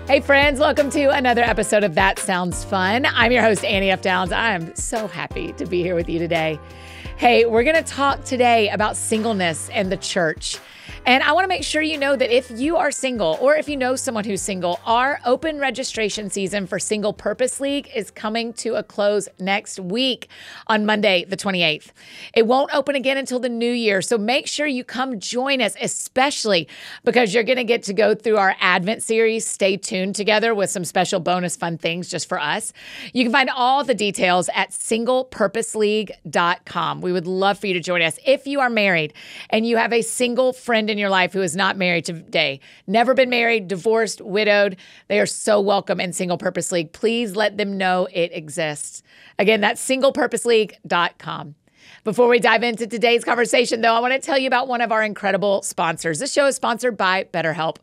Hey friends, welcome to another episode of That Sounds Fun. I'm your host, Annie F. Downs. I'm so happy to be here with you today. Hey, we're going to talk today about singleness and the church. And I want to make sure you know that if you are single or if you know someone who's single, our open registration season for Single Purpose League is coming to a close next week on Monday, the 28th. It won't open again until the new year. So make sure you come join us, especially because you're going to get to go through our Advent series, Stay Tuned Together, with some special bonus fun things just for us. You can find all the details at singlepurposeleague.com. We would love for you to join us. If you are married and you have a single friend in your life who is not married today, never been married, divorced, widowed, they are so welcome in Single Purpose League. Please let them know it exists. Again, that's singlepurposeleague.com. Before we dive into today's conversation, though, I want to tell you about one of our incredible sponsors. This show is sponsored by BetterHelp.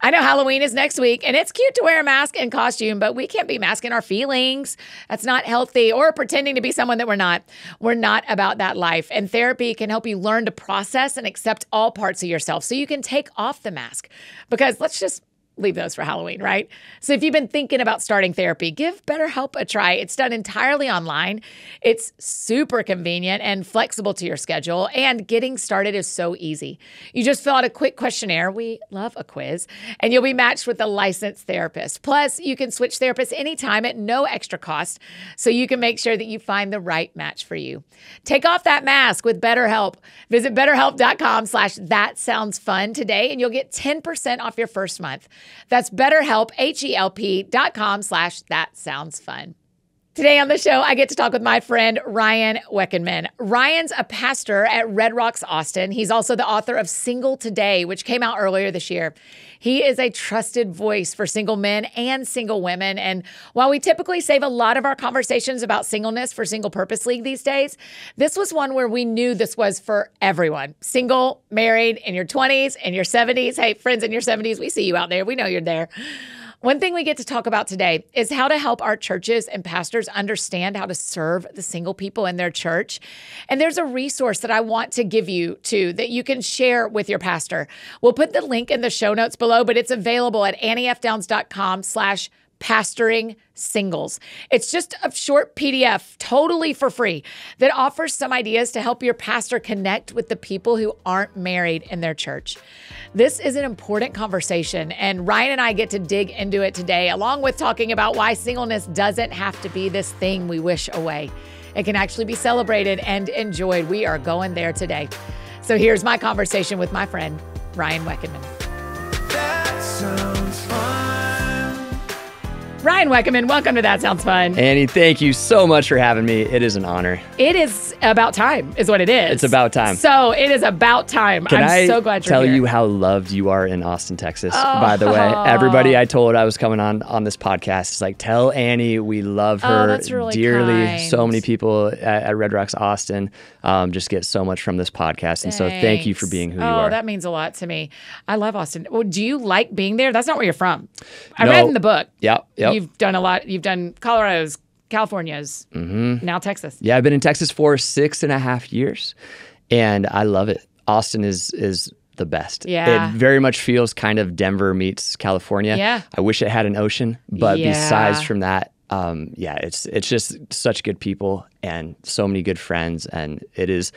I know Halloween is next week, and it's cute to wear a mask and costume, but we can't be masking our feelings. That's not healthy, or pretending to be someone that we're not. We're not about that life. And therapy can help you learn to process and accept all parts of yourself so you can take off the mask. Because let's just leave those for Halloween, right? So if you've been thinking about starting therapy, give BetterHelp a try. It's done entirely online. It's super convenient and flexible to your schedule, and getting started is so easy. You just fill out a quick questionnaire. We love a quiz, and you'll be matched with a licensed therapist. Plus, you can switch therapists anytime at no extra cost, so you can make sure that you find the right match for you. Take off that mask with BetterHelp. Visit BetterHelp.com/thatsoundsfun today, and you'll get 10% off your first month. That's BetterHelp, HELP.com/thatsoundsfun. Today on the show, I get to talk with my friend, Ryan Wekenman. Ryan's a pastor at Red Rocks, Austin. He's also the author of Single Today, which came out earlier this year. He is a trusted voice for single men and single women. And while we typically save a lot of our conversations about singleness for Single Purpose League these days, this was one where we knew this was for everyone. Single, married, in your 20s, in your 70s. Hey, friends in your 70s, we see you out there. We know you're there. One thing we get to talk about today is how to help our churches and pastors understand how to serve the single people in their church. And there's a resource that I want to give you too that you can share with your pastor. We'll put the link in the show notes below, but it's available at anniefdowns.com/pastoring singles. It's just a short PDF, totally for free, that offers some ideas to help your pastor connect with the people who aren't married in their church. This is an important conversation, and Ryan and I get to dig into it today, along with talking about why singleness doesn't have to be this thing we wish away. It can actually be celebrated and enjoyed. We are going there today. So here's my conversation with my friend, Ryan Wekenman. That sounds fun. Ryan Wekenman, welcome to That Sounds Fun. Annie, thank you so much for having me. It is an honor. It is about time, is what it is. It's about time. So it is about time. I'm so glad you're here. Tell you how loved you are in Austin, Texas, by the way. Everybody I told I was coming on this podcast is like, tell Annie we love her that's really dearly. kind. So many people at Red Rocks, Austin, just get so much from this podcast. And so thank you for being who you are. Oh, that means a lot to me. I love Austin. Well, do you like being there? That's not where you're from. I read in the book. Yep. You've done a lot. You've done Colorado's, California's, now Texas. Yeah, I've been in Texas for 6.5 years, and I love it. Austin is the best. Yeah. It very much feels kind of Denver meets California. Yeah. I wish it had an ocean, but Yeah. besides from that, it's just such good people and so many good friends, and it is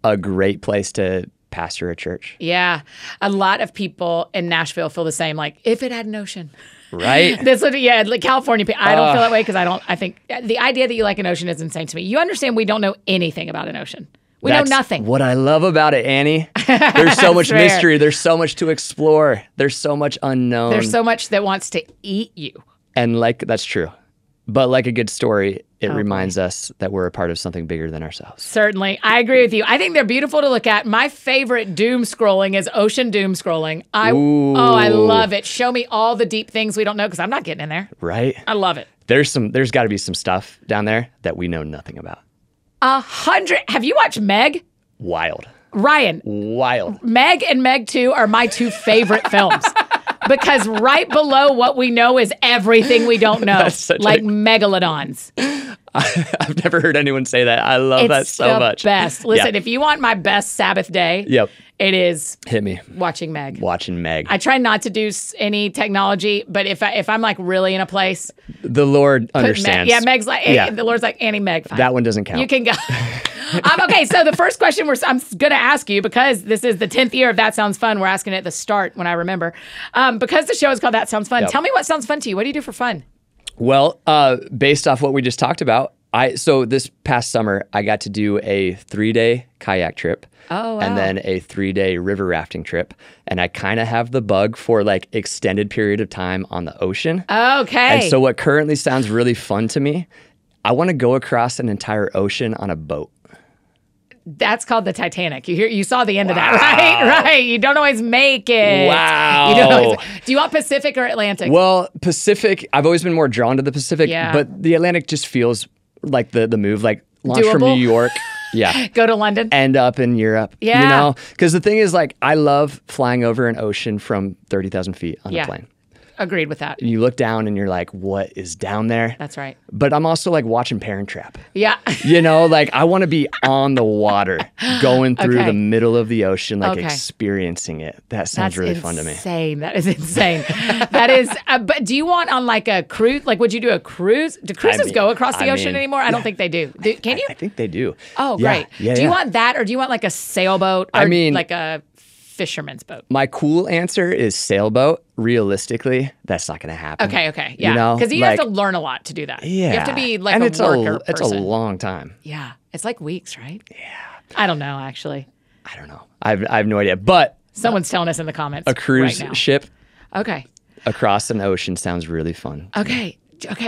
a great place to pastor a church. Yeah. A lot of people in Nashville feel the same, like, if it had an ocean. Right? Like California, I don't feel that way because I think the idea that you like an ocean is insane to me. You understand we don't know anything about an ocean. We know nothing. What I love about it, Annie. There's so much fair. mystery. There's so much to explore. There's so much unknown. There's so much that wants to eat you. And that's true. But like a good story, it reminds us that we're a part of something bigger than ourselves. Certainly. I agree with you. I think they're beautiful to look at. My favorite doom scrolling is ocean doom scrolling. I love it. Show me all the deep things we don't know because I'm not getting in there. Right? I love it. There's got to be some stuff down there that we know nothing about. 100. Have you watched Meg? Wild. Ryan. Wild. Meg and Meg 2 are my two favorite films. because right below what we know is everything we don't know, like megalodons. I've never heard anyone say that. I love that so much. Best. Listen, if you want my best Sabbath day, it is hit me watching Meg. Watching Meg. I try not to do any technology, but if I'm like really in a place, the Lord understands. Meg's like the Lord's like Annie Meg. Fine. That one doesn't count. You can go. Okay, so the first question I'm going to ask you, because this is the 10th year of That Sounds Fun, we're asking it at the start when I remember. Because the show is called That Sounds Fun, tell me what sounds fun to you. What do you do for fun? Well, based off what we just talked about, so this past summer, I got to do a 3-day kayak trip. Oh, wow. And then a 3-day river rafting trip. And I kind of have the bug for like extended period of time on the ocean. Okay. And so what currently sounds really fun to me, I want to go across an entire ocean on a boat. That's called the Titanic. You saw the end of that, right? Right. You don't always make it. Wow. You don't always, do you want Pacific or Atlantic? Well, Pacific, I've always been more drawn to the Pacific, but the Atlantic just feels like the move, like launch from New York. Yeah. Go to London. End up in Europe. Yeah. You know? Because the thing is, like, I love flying over an ocean from 30,000 feet on a plane. Agreed with that. You look down and you're like, what is down there? That's right. But I'm also like watching Parent Trap. Yeah. You know, like I want to be on the water, going through the middle of the ocean, like experiencing it. That sounds really fun to me. That is insane. That is, but do you want on like a cruise? Like, would you do a cruise? Do cruises go across the ocean anymore? I don't think they do. Can you? I think they do. Oh, great. Yeah, do you want that, or do you want like a sailboat? Or like a fisherman's boat? My cool answer is sailboat. Realistically, that's not going to happen. Okay. Yeah. Because you have to learn a lot to do that. Yeah. You have to be like and a it's worker It's person. a long time. Yeah. It's like weeks, right? Yeah. I don't know, actually. I don't know. I have no idea. But someone's telling us in the comments. A cruise right now. ship across an ocean sounds really fun. Okay.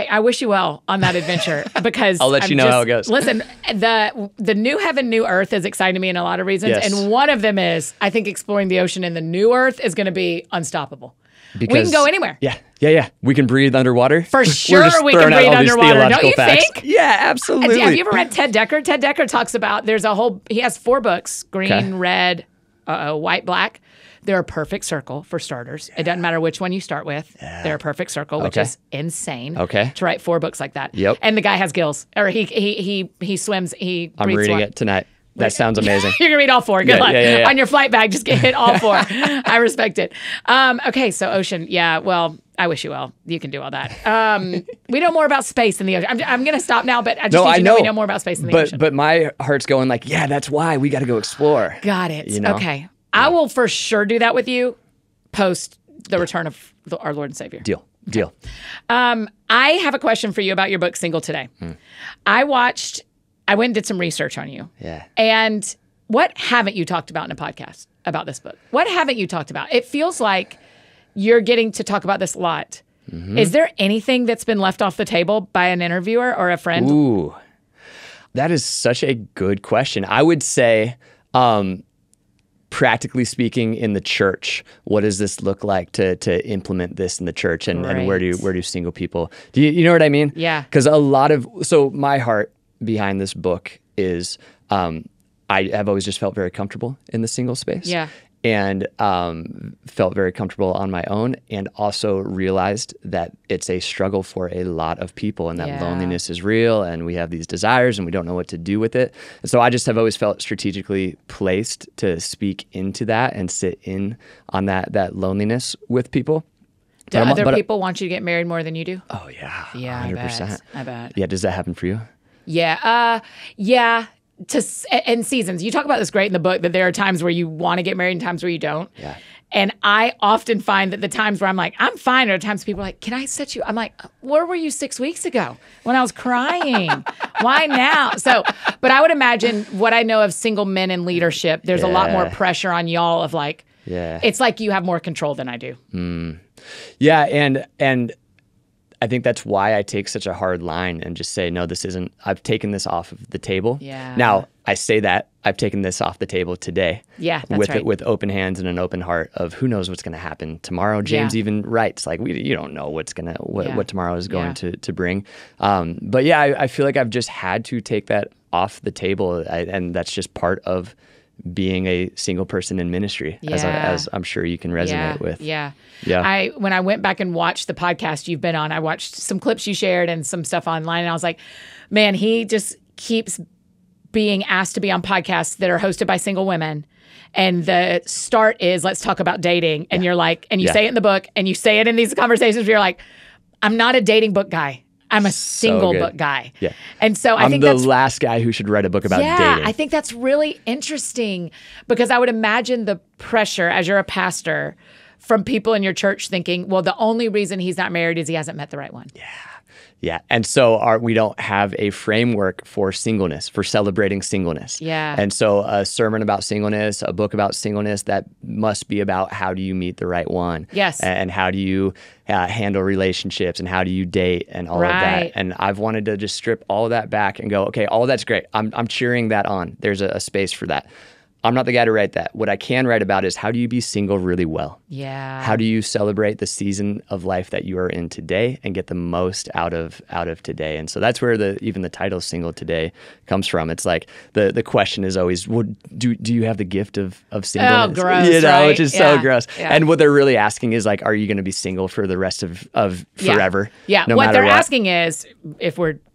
I wish you well on that adventure, because I'll let you know how it goes. Listen, the new heaven, new earth is exciting to me in a lot of reasons. Yes. And one of them is, I think exploring the ocean in the new earth is going to be unstoppable. We can go anywhere. Yeah. We can breathe underwater. For sure we can breathe underwater. Don't you think? Yeah, absolutely. Have you ever read Ted Dekker? Ted Dekker talks about, he has 4 books, green, red, white, black. They're a perfect circle, for starters. It doesn't matter which one you start with. They're a perfect circle, which is insane. To write 4 books like that. Yep. And the guy has gills, or he swims. I'm reading it tonight. That sounds amazing. You're gonna read all 4. Good luck. Yeah. On your flight bag, just hit all 4. I respect it. Okay, so ocean. Yeah. Well, I wish you well. You can do all that. We know more about space than the ocean. I'm going to stop now, but I just need you to know we know more about space than the ocean. But my heart's going like, that's why we got to go explore. Got it. You know? Okay. I will for sure do that with you post the return of our Lord and Savior. Deal. I have a question for you about your book, Single Today. I went and did some research on you. Yeah. And what haven't you talked about in a podcast about this book? What haven't you talked about? It feels like you're getting to talk about this a lot. Mm-hmm. Is there anything that's been left off the table by an interviewer or a friend? Ooh, that is such a good question. I would say, practically speaking, in the church, what does this look like to implement this in the church, and where do single people? Do you know what I mean? Yeah. Because my heart behind this book is I have always just felt very comfortable in the single space. Yeah. And felt very comfortable on my own, and also realized that it's a struggle for a lot of people, and that loneliness is real, and we have these desires and we don't know what to do with it. And so I just have always felt strategically placed to speak into that and sit in on that loneliness with people. Do other people want you to get married more than you do? Oh, yeah. Yeah, 100%. I bet. Yeah, does that happen for you? Yeah. In seasons. You talk about this great in the book, that there are times where you want to get married and times where you don't. Yeah. And I often find that the times where I'm like, I'm fine, are times people are like, can I set you? I'm like, where were you 6 weeks ago when I was crying? Why now? But I would imagine what I know of single men in leadership, there's a lot more pressure on y'all of like, it's like you have more control than I do. Yeah. And I think that's why I take such a hard line and just say, no, I've taken this off of the table. Yeah. Now, I say that I've taken this off the table today. Yeah, that's right. With open hands and an open heart of who knows what's going to happen tomorrow. James even writes, like, you don't know what tomorrow is going to bring. But I feel like I've just had to take that off the table, and that's just part of being a single person in ministry, as I'm sure you can resonate with. Yeah. Yeah. When I went back and watched the podcast you've been on, I watched some clips you shared and some stuff online, and I was like, man, he just keeps being asked to be on podcasts that are hosted by single women. And the start is, let's talk about dating. And you're like, and you say it in the book, and you say it in these conversations where you're like, I'm not a dating book guy. I'm a single book guy. Yeah. And so I think I'm the last guy who should write a book about dating. I think that's really interesting, because I would imagine the pressure as you're a pastor from people in your church thinking, well, the only reason he's not married is he hasn't met the right one. Yeah. And so we don't have a framework for singleness, for celebrating singleness. Yeah. And so a sermon about singleness, a book about singleness, that must be about how do you meet the right one? Yes. And how do you handle relationships, and how do you date, and all of that. And I've wanted to just strip all of that back and go, okay, all that's great. I'm cheering that on. There's a space for that. I'm not the guy to write that. What I can write about is, how do you be single really well? Yeah. How do you celebrate the season of life that you are in today and get the most out of today? And so that's where even the title "Single Today" comes from. It's like the question is always, well, do you have the gift of singleness? Oh, gross, right? Which is so gross. Yeah. And what they're really asking is like, are you going to be single for the rest of forever? Yeah. No What matter they're asking is,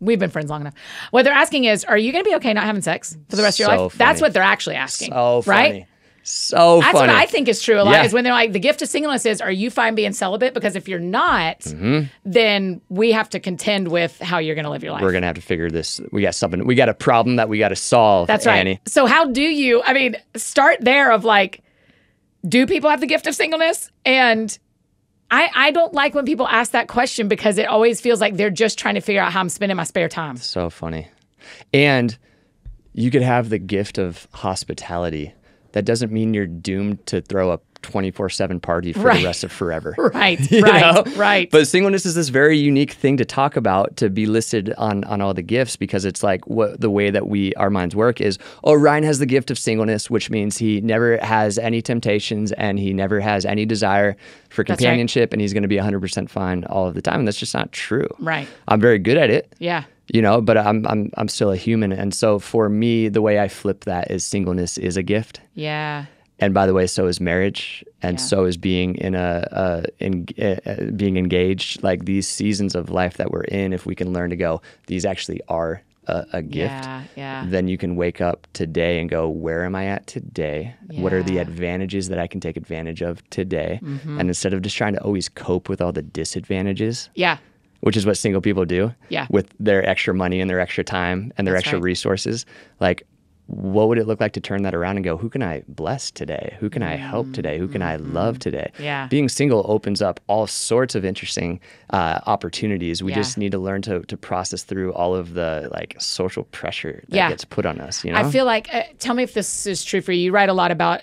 we've been friends long enough. What they're asking is, are you going to be okay not having sex for the rest of your life? Funny. That's what they're actually asking. So funny. Right? So That's funny. what I think is true a lot, Yeah. is when they're like, the gift of singleness is, are you fine being celibate? Because if you're not, then we have to contend with how you're going to live your life. We're going to have to figure this. We got a problem that we got to solve. That's right. Annie. So how do you, start there of like, do people have the gift of singleness? And I don't like when people ask that question, because it always feels like they're just trying to figure out how I'm spending my spare time. So funny. And you could have the gift of hospitality. That doesn't mean you're doomed to throw a 24/7 party for the rest of forever. Right. But singleness is this very unique thing to talk about, to be listed on all the gifts, because it's like the way that our minds work is, Ryan has the gift of singleness, which means he never has any temptations and he never has any desire for companionship, and he's going to be 100% fine all of the time. And that's just not true. Right. I'm very good at it. Yeah. But I'm still a human. And so for me, the way I flip that is, singleness is a gift. Yeah. And by the way, so is marriage, and so is being being engaged. Like, these seasons of life that we're in, if we can learn to go, these actually are a gift. Yeah. Then you can wake up today and go, where am I at today? What are the advantages that I can take advantage of today? And instead of just trying to always cope with all the disadvantages. Yeah. Which is what single people do with their extra money and their extra time and their extra resources. Like, what would it look like to turn that around and go, who can I bless today? Who can I help today? Who can I love today? Yeah. Being single opens up all sorts of interesting opportunities. We just need to learn to process through all of the social pressure that gets put on us. I feel like, tell me if this is true for you. You write a lot about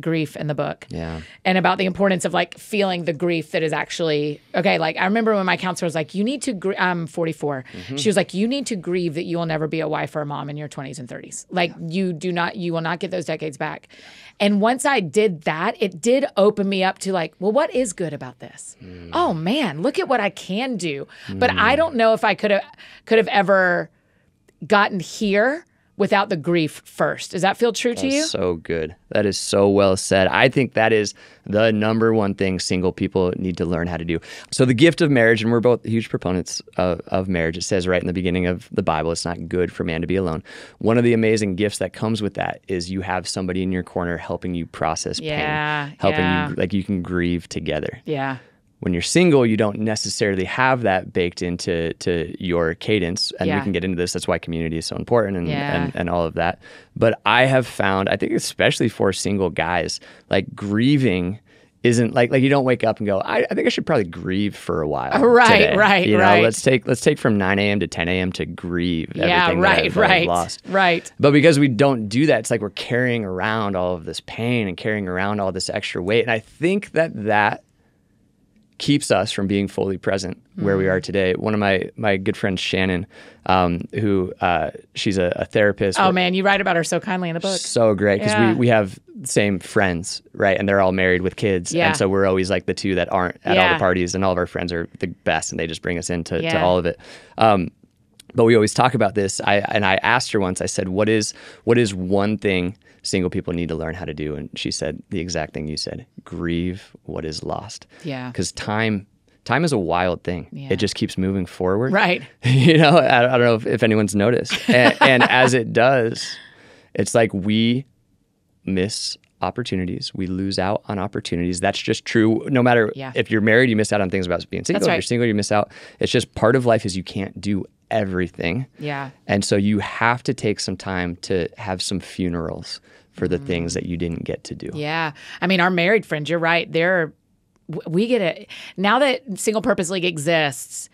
grief in the book. Yeah. And about the importance of feeling the grief that is actually, okay, I remember when my counselor was like, you need to, I'm 44. She was like, you need to grieve that you will never be a wife or a mom in your 20s and 30s. You will not get those decades back. And once I did that, it did open me up to well, what is good about this? Oh man, look at what I can do. But I don't know if I could have ever gotten here without the grief first. Does that feel true to you? So good. That is so well said. I think that is the number one thing single people need to learn how to do. So the gift of marriage, and we're both huge proponents of marriage. It says right in the beginning of the Bible, it's not good for man to be alone. One of the amazing gifts that comes with that is you have somebody in your corner helping you process pain, helping you, you can grieve together. Yeah. When you're single, you don't necessarily have that baked into your cadence. And we can get into this. That's why community is so important and all of that. But I have found, I think especially for single guys, grieving isn't you don't wake up and go, I think I should probably grieve for a while. Today. Right. Let's take from 9 a.m. to 10 a.m. to grieve everything that I've lost. Right. But because we don't do that, it's we're carrying around all of this pain and carrying around all this extra weight. And I think that keeps us from being fully present where we are today. One of my good friends, Shannon, who she's a therapist. Oh man, you write about her so kindly in the book. So great, because we have the same friends, right? And they're all married with kids. Yeah. And so we're always the two that aren't at all the parties, and all of our friends are the best, and they just bring us into to all of it. But we always talk about this. I asked her once, I said, what is one thing single people need to learn how to do? And she said the exact thing you said: grieve what is lost. Yeah. Because time is a wild thing. Yeah. It just keeps moving forward. Right. I don't know if anyone's noticed. And as it does, it's like we miss opportunities. We lose out on opportunities. That's just true. No matter if you're married, you miss out on things about being single. That's right. If you're single, you miss out. It's just part of life is you can't do everything. Yeah. And so you have to take some time to have some funerals for the things that you didn't get to do. Yeah. I mean, our married friends, you're right. We get it. Now that Single Purpose League exists,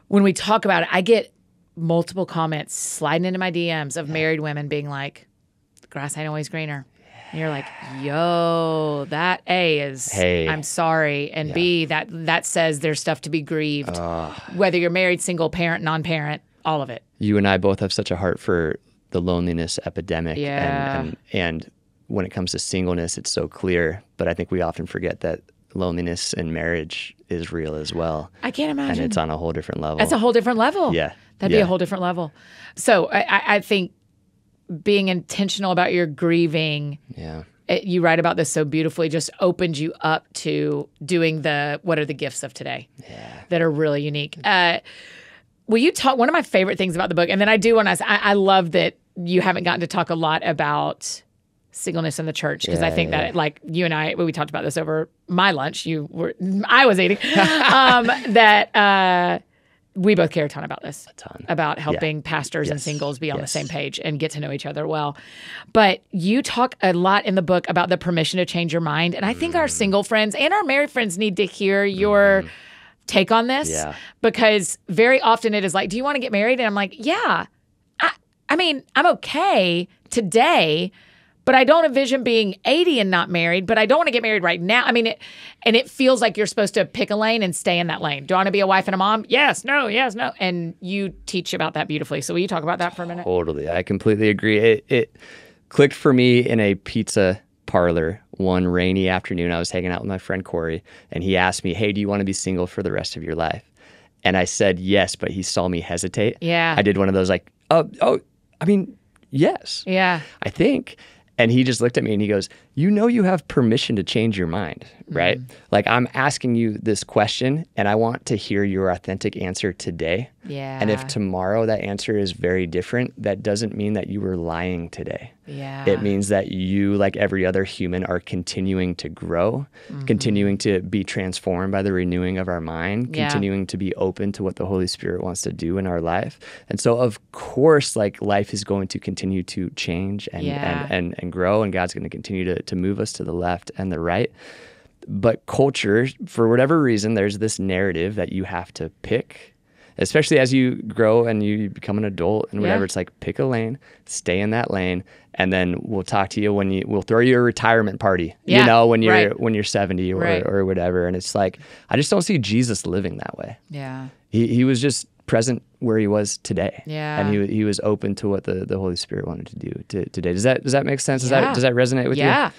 when we talk about it, I get multiple comments sliding into my DMs of married women being like, the grass ain't always greener. And you're like, yo, that A is, Hey. I'm sorry. And B, that says there's stuff to be grieved. Whether you're married, single, parent, non-parent, all of it. You and I both have such a heart for the loneliness epidemic. Yeah. And when it comes to singleness, it's so clear. But I think we often forget that loneliness in marriage is real as well. I can't imagine. And it's on a whole different level. That's a whole different level. Yeah. That'd be a whole different level. So I think being intentional about your grieving, you write about this so beautifully, just opens you up to doing what are the gifts of today that are really unique. Will you talk, one of my favorite things about the book, and then I do want to, I love that you haven't gotten to talk a lot about singleness in the church, because I think that like you and I, we talked about this over my lunch, I was eating, that we both care a ton about this, about helping pastors and singles be on the same page and get to know each other well. But you talk a lot in the book about the permission to change your mind. And I think our single friends and our married friends need to hear your take on this, because very often it is like, do you want to get married? And I'm like, yeah, I mean, I'm okay today, but I don't envision being 80 and not married, but I don't want to get married right now. I mean, it feels like you're supposed to pick a lane and stay in that lane. Do I want to be a wife and a mom? Yes, no. And you teach about that beautifully. So will you talk about that for a minute? Totally. I completely agree. It clicked for me in a pizza parlor one rainy afternoon. I was hanging out with my friend Corey, and he asked me, hey, do you want to be single for the rest of your life? And I said yes, but he saw me hesitate. Yeah. I did one of those like, oh, I mean, yes. Yeah. I think. And he just looked at me and he goes, you have permission to change your mind, right? Like, I'm asking you this question and I want to hear your authentic answer today. Yeah. And if tomorrow that answer is very different, that doesn't mean that you were lying today. Yeah. It means that you, like every other human, are continuing to grow, continuing to be transformed by the renewing of our mind, continuing to be open to what the Holy Spirit wants to do in our life. And so, of course, like, life is going to continue to change and grow, and God's going to continue to move us to the left and the right. But culture, for whatever reason, there's this narrative that you have to pick, especially as you grow and you become an adult and whatever. It's like, pick a lane, stay in that lane, and then we'll talk to you we'll throw you a retirement party, when you're 70 or whatever. And it's like, I just don't see Jesus living that way. Yeah. He was just present where he was today. Yeah. And he was open to what the Holy Spirit wanted to do today. Does that make sense? Does that resonate with you? Yeah.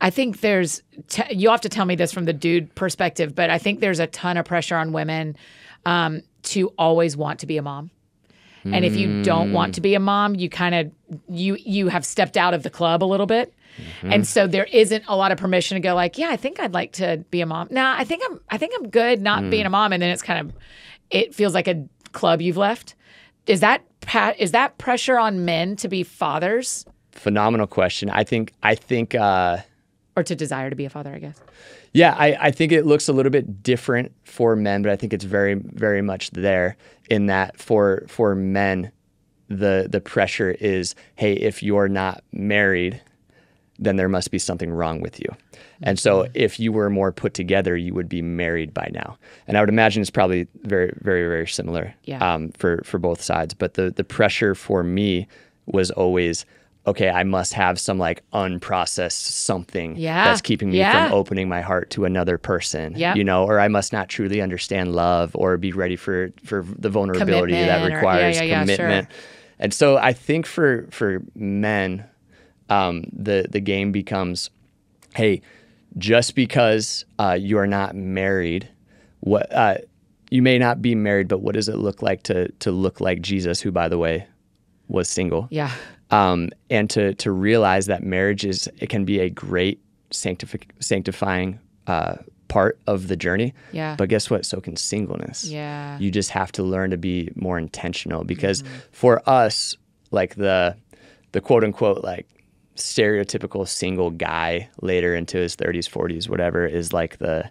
I think you'll have to tell me this from the dude perspective, but I think there's a ton of pressure on women to always want to be a mom. And if you don't want to be a mom, you kind of, you have stepped out of the club a little bit. And so there isn't a lot of permission to go like, yeah, I think I'd like to be a mom. Nah, I think I'm good not being a mom. And then it's kind of, it feels like a club you've left. Is that pressure on men to be fathers? Phenomenal question. I think or to desire to be a father, I guess. Yeah, I think it looks a little bit different for men, but I think it's very, very much there in that for men, the pressure is, hey, if you're not married, then there must be something wrong with you. And so if you were more put together, you would be married by now. And I would imagine it's probably very, very, very similar for both sides. But the pressure for me was always, okay, I must have some like unprocessed something that's keeping me from opening my heart to another person, or I must not truly understand love or be ready for the vulnerability that requires commitment. Sure. And so I think for men, the game becomes, hey, just because you are not married, you may not be married, but what does it look like to look like Jesus, who, by the way, was single? Yeah. And to realize that marriage it can be a great sanctifying part of the journey. Yeah. But guess what? So can singleness. Yeah. You just have to learn to be more intentional, because for us, like the quote unquote like stereotypical single guy later into his 30s, 40s, whatever, is like the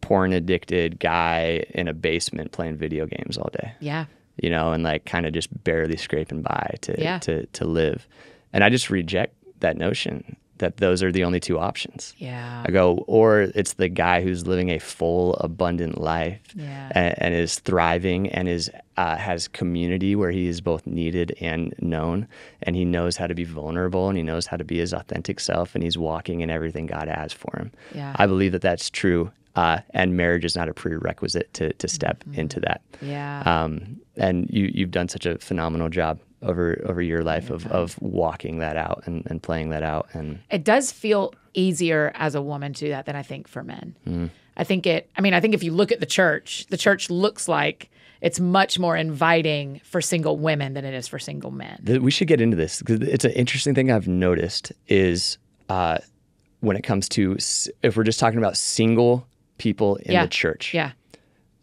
porn addicted guy in a basement playing video games all day. Yeah. You know, and like kind of just barely scraping by Yeah. to live. And I just reject that notion that those are the only two options. Yeah. I go, or it's the guy who's living a full, abundant life Yeah. and is thriving and has community where he is both needed and known, and he knows how to be vulnerable and he knows how to be his authentic self, and he's walking in everything God has for him. Yeah. I believe that that's true, and marriage is not a prerequisite to step into that. Yeah. And you've done such a phenomenal job over your life of walking that out and playing that out. And It does feel easier as a woman to do that than I think for men. I think if you look at the church looks like it's much more inviting for single women than it is for single men. we should get into this, because it's an interesting thing I've noticed is when it comes to, if we're just talking about single people in the church, Yeah.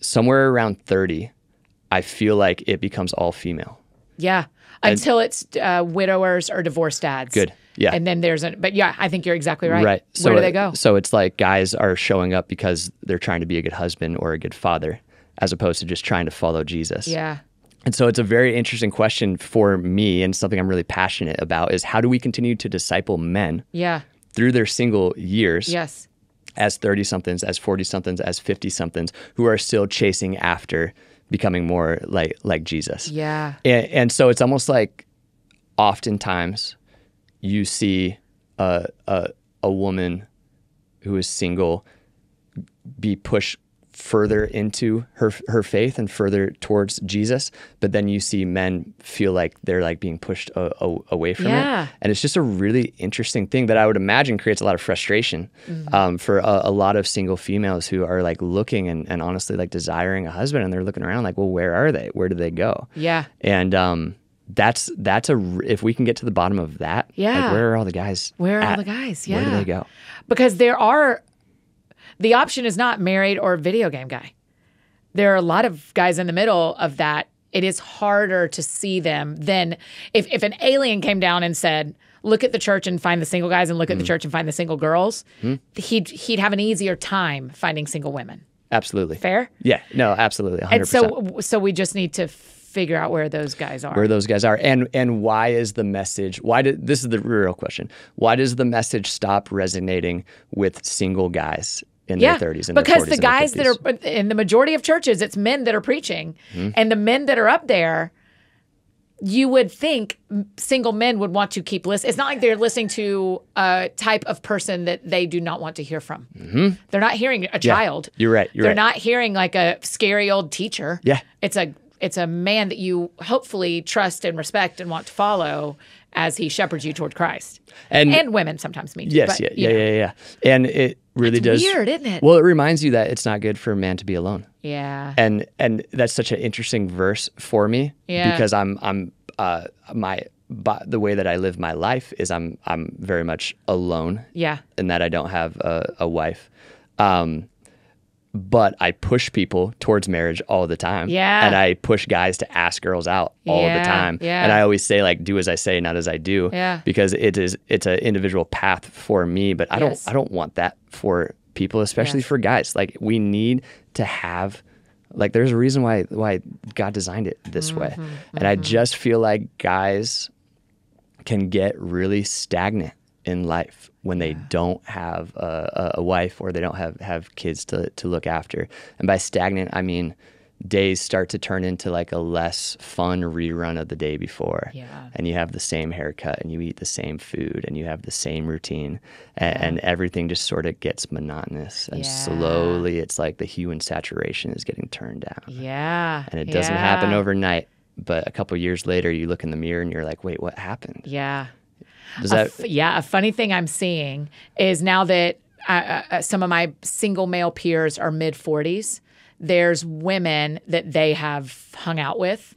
somewhere around 30, I feel like it becomes all female. Yeah. Until it's widowers or divorced dads. Good. Yeah. And then but yeah, I think you're exactly right. Right. Where do they go? So it's like guys are showing up because they're trying to be a good husband or a good father, as opposed to just trying to follow Jesus. Yeah. And so it's a very interesting question for me, and something I'm really passionate about, is how do we continue to disciple men Yeah. through their single years, Yes. as 30-somethings, as 40-somethings, as 50-somethings, who are still chasing after becoming more like Jesus. Yeah. And so it's almost like oftentimes you see a woman who is single be pushed further into her faith and further towards Jesus, but then you see men feel like they're like being pushed away from Yeah. it. And it's just a really interesting thing that I would imagine creates a lot of frustration for a lot of single females who are like looking and honestly like desiring a husband, and they're looking around like, well, where are they? Where do they go? Yeah. And if we can get to the bottom of that, Yeah. like, where are all the guys? Where are all at? the guys? Yeah. Where do they go? Because the option is not married or video game guy. There are a lot of guys in the middle of that. It is harder to see them than if an alien came down and said, look at the church and find the single guys, and look at the church and find the single girls. He'd have an easier time finding single women. Absolutely. Fair? Yeah. No, absolutely. 100%. And so we just need to figure out where those guys are. Where those guys are, and why is the message? This is the real question? Why does the message stop resonating with single guys in their 30s and because their 40s the guys and their 50s? that are in the majority of churches, it's men that are preaching, and the men that are up there, you would think single men would want to keep listening. It's not like they're listening to a type of person that they do not want to hear from. They're not hearing a child. You're right. They're not hearing like a scary old teacher. Yeah. It's a man that you hopefully trust and respect and want to follow as he shepherds you toward Christ. And women sometimes meet. Yes, but, yeah. And it really does. Weird, isn't it? Well, it reminds you that it's not good for a man to be alone. Yeah. And that's such an interesting verse for me. Yeah. Because the way that I live my life is I'm very much alone. Yeah. In that I don't have a wife. But I push people towards marriage all the time. Yeah. And I push guys to ask girls out all the time. Yeah. And I always say, like, do as I say, not as I do. Yeah. Because it's an individual path for me, but I don't want that for people, especially for guys. Like, we need to have, like, there's a reason why God designed it this way. And I just feel like guys can get really stagnant in life when they don't have a wife, or they don't have kids to look after. And by stagnant, I mean days start to turn into like a less fun rerun of the day before. Yeah. And you have the same haircut, and you eat the same food, and you have the same routine, and everything just sort of gets monotonous. And slowly it's like the hue and saturation is getting turned down. Yeah. And it doesn't happen overnight, but a couple years later you look in the mirror and you're like, wait, what happened? Yeah. Does that? A funny thing I'm seeing is now that some of my single male peers are mid 40s, there's women that they have hung out with,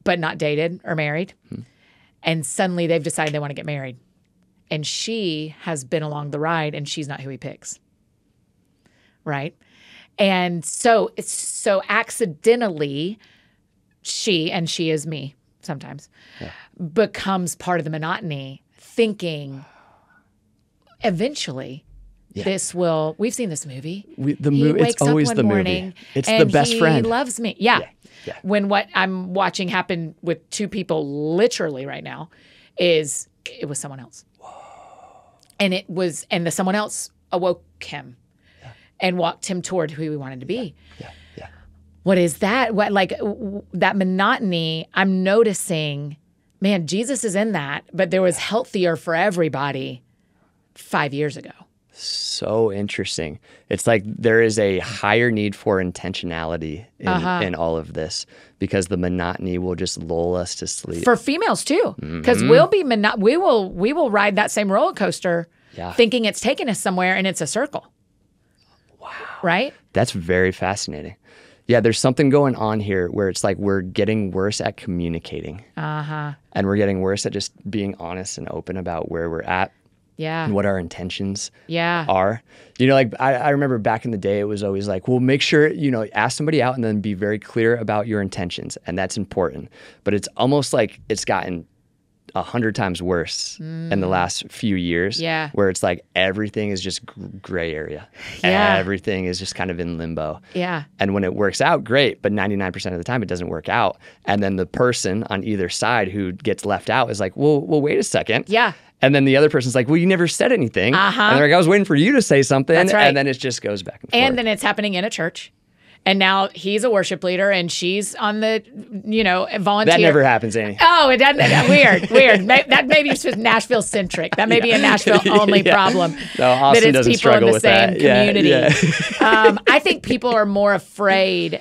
but not dated or married. And suddenly they've decided they want to get married. And she has been along the ride and she's not who he picks. Right? And so it's so accidentally she is me sometimes, becomes part of the monotony, thinking eventually we've seen this movie. It's always the movie. It's the best friend. He loves me. Yeah. When what I'm watching happen with two people literally right now is it was someone else. And the someone else awoke him and walked him toward who he wanted to be. What is that? That monotony, I'm noticing, man, Jesus is in that, but there was healthier for everybody 5 years ago. So interesting. It's like there is a higher need for intentionality in all of this because the monotony will just lull us to sleep. For females too, because we will ride that same roller coaster thinking it's taking us somewhere and it's a circle. Wow. Right? That's very fascinating. Yeah, there's something going on here where it's like we're getting worse at communicating. And we're getting worse at just being honest and open about where we're at. And what our intentions are. Like I remember back in the day, it was always like, well, make sure, ask somebody out and then be very clear about your intentions. And that's important. But it's almost like it's gotten 100 times worse in the last few years where it's like everything is just gray area. Everything is just kind of in limbo. And when it works out, great. But 99% of the time it doesn't work out. And then the person on either side who gets left out is like, well, wait a second. And then the other person's like, well, you never said anything. And they're like, I was waiting for you to say something. That's right. And then it just goes back and forth. And then it's happening in a church. And now he's a worship leader and she's on the, volunteer. That never happens, Annie. Oh, it doesn't. Weird. That maybe is just Nashville centric. That may be a Nashville only problem. No, Austin that it's people in the same community. I think people are more afraid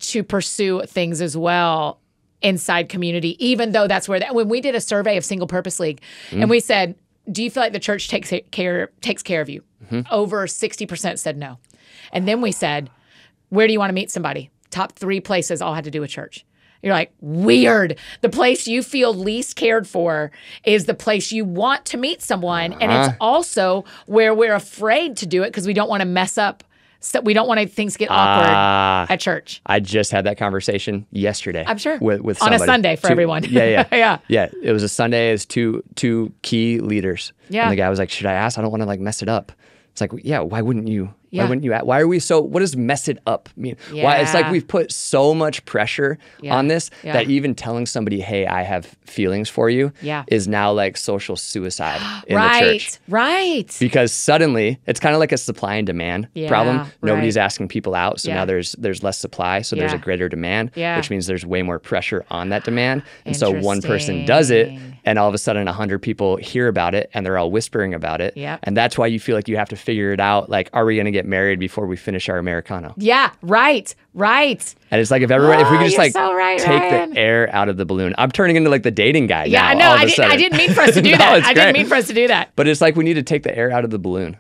to pursue things as well inside community, even though that's where, when we did a survey of Single Purpose League and we said, do you feel like the church takes care of you? Over 60% said no. And then we said, where do you want to meet somebody? Top 3 places all had to do with church. You're like, weird. The place you feel least cared for is the place you want to meet someone. And it's also where we're afraid to do it because we don't want to mess up. So we don't want things to get awkward at church. I just had that conversation yesterday. I'm sure. With on somebody. A Sunday for everyone. Yeah. It was a Sunday as two key leaders. And the guy was like, should I ask? I don't want to mess it up. It's like, why wouldn't you? Why wouldn't you? Why are we so, what does mess it up mean? Why? It's like we've put so much pressure on this that even telling somebody, hey, I have feelings for you is now like social suicide in the church. Right. Because suddenly it's kind of like a supply and demand problem. Nobody's asking people out. So now there's less supply. So there's a greater demand, which means there's way more pressure on that demand. And so one person does it and all of a sudden 100 people hear about it and they're all whispering about it. And that's why you feel like you have to figure it out. Like, are we going to get married before we finish our Americano? Right. And it's like if we could just take the air out of the balloon. I'm turning into like the dating guy now. I know. I didn't mean for us to do that. I didn't mean for us to do that. But it's like we need to take the air out of the balloon.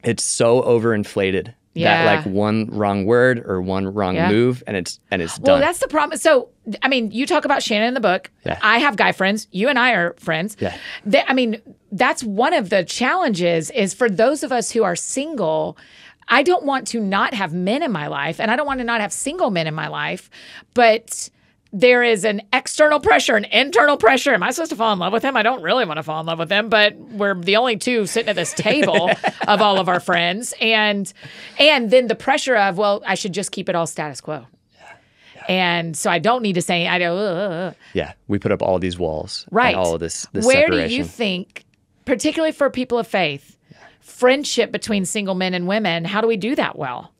It's so overinflated that like one wrong word or one wrong move and it's done. Well, that's the problem. So, I mean, you talk about Shannon in the book. I have guy friends. You and I are friends. That's one of the challenges is for those of us who are single, I don't want to not have men in my life and I don't want to not have single men in my life, but there is an external pressure, an internal pressure. Am I supposed to fall in love with him? I don't really want to fall in love with him, but we're the only two sitting at this table of all of our friends. And then the pressure of, well, I should just keep it all status quo. And so I don't need to say, we put up all these walls. Right. And all of this Where separation. do you think, particularly for people of faith, friendship between single men and women, how do we do that well?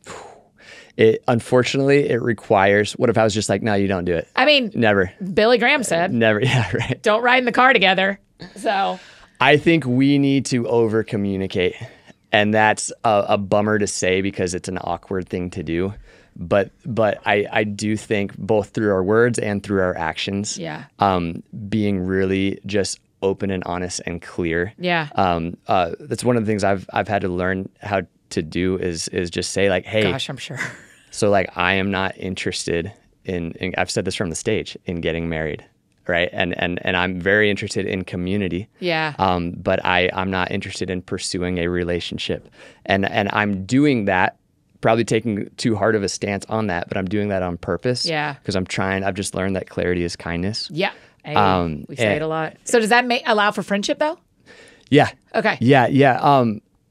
Unfortunately, it requires, what if I was just like, no, you don't do it? I mean, never. Billy Graham said. Never, right. Don't ride in the car together. So I think we need to over communicate. And that's a bummer to say because it's an awkward thing to do. But I do think both through our words and through our actions, being really just open and honest and clear. That's one of the things I've had to learn how to do is just say like, hey, Gosh, I'm sure. so like I am not interested in I've said this from the stage, in getting married. Right. And I'm very interested in community. Yeah. But I'm not interested in pursuing a relationship. And I'm doing that, probably taking too hard of a stance on that, but I'm doing that on purpose. Yeah. Because I've just learned that clarity is kindness. Yeah. Hey, we say it a lot. So does that allow for friendship though? Yeah. Okay. Yeah.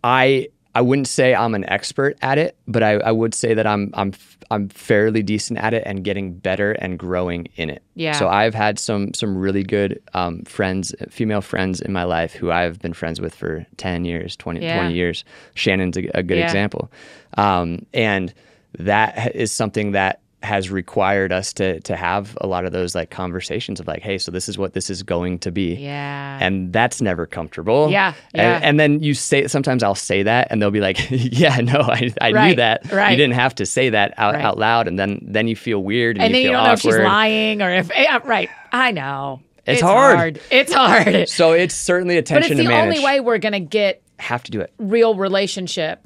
I wouldn't say I'm an expert at it, but I would say that I'm fairly decent at it and getting better and growing in it. Yeah. So I've had some really good friends, female friends in my life who I've been friends with for 10 years, 20 years. Shannon's a good example. And that is something that has required us to have a lot of those like conversations of like, hey, so this is what this is going to be. Yeah. And that's never comfortable. Yeah. And then sometimes I'll say that and they'll be like, yeah, no, I knew that. Right. You didn't have to say that out loud. And then you feel weird and then you you feel don't know awkward. if she's lying or if, right. I know. It's hard. It's hard. So it's certainly a tension to manage. But it's the only way we're going to get have to do it. Real relationship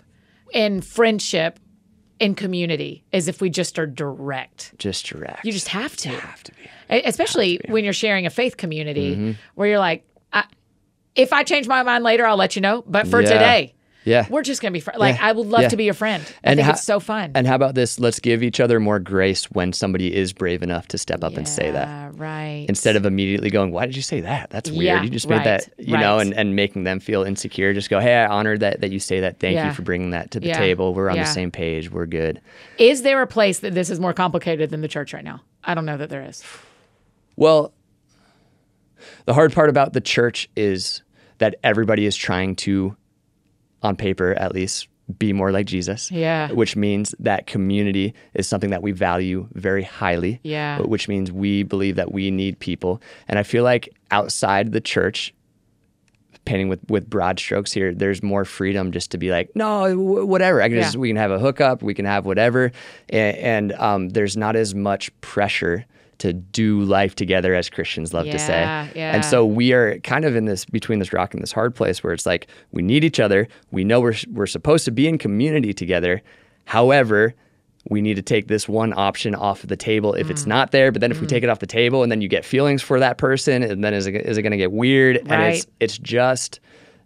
and friendship in community is if we just are direct. Just direct. You just have to. Have to be. Especially when you're sharing a faith community where you're like, if I change my mind later, I'll let you know. But for today, we're just going to be friends. Like, I would love to be your friend. I think it's so fun. And how about this? Let's give each other more grace when somebody is brave enough to step up and say that. Right. Instead of immediately going, why did you say that? That's weird. Yeah, You just made that, you know, and making them feel insecure. Just go, hey, I honor that you say that. Thank you for bringing that to the table. We're on the same page. We're good. Is there a place that this is more complicated than the church right now? I don't know that there is. Well, the hard part about the church is that everybody is trying to, on paper at least, be more like Jesus. Yeah. Which means that community is something that we value very highly. Yeah. Which means we believe that we need people. And I feel like outside the church, painting with broad strokes here, there's more freedom just to be like, no, whatever. We can have a hookup, we can have whatever. And there's not as much pressure to do life together, as Christians love to say. And so we are kind of in this, between this rock and this hard place where it's like, we need each other. We know we're supposed to be in community together. However, we need to take this one option off of the table if it's not there. But then if we take it off the table and then you get feelings for that person, and then is it going to get weird? Right. And it's just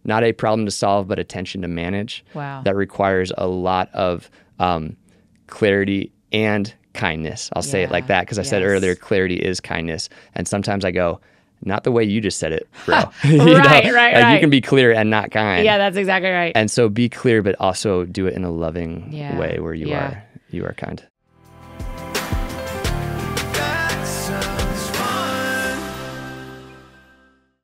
not a problem to solve, but a tension to manage. Wow. That requires a lot of clarity and kindness. I'll say it like that because I said earlier, clarity is kindness. And sometimes I go, not the way you just said it, bro. Right. You can be clear and not kind. Yeah, that's exactly right. And so be clear, but also do it in a loving way where you are kind. That sounds fun.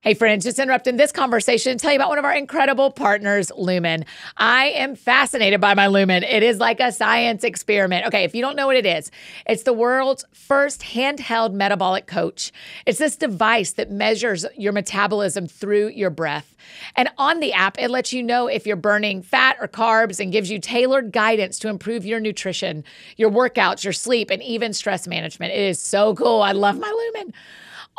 Hey friends, just interrupting this conversation to tell you about one of our incredible partners, Lumen. I am fascinated by my Lumen. It is like a science experiment. Okay, if you don't know what it is, it's the world's first handheld metabolic coach. It's this device that measures your metabolism through your breath. And on the app, it lets you know if you're burning fat or carbs and gives you tailored guidance to improve your nutrition, your workouts, your sleep, and even stress management. It is so cool. I love my Lumen.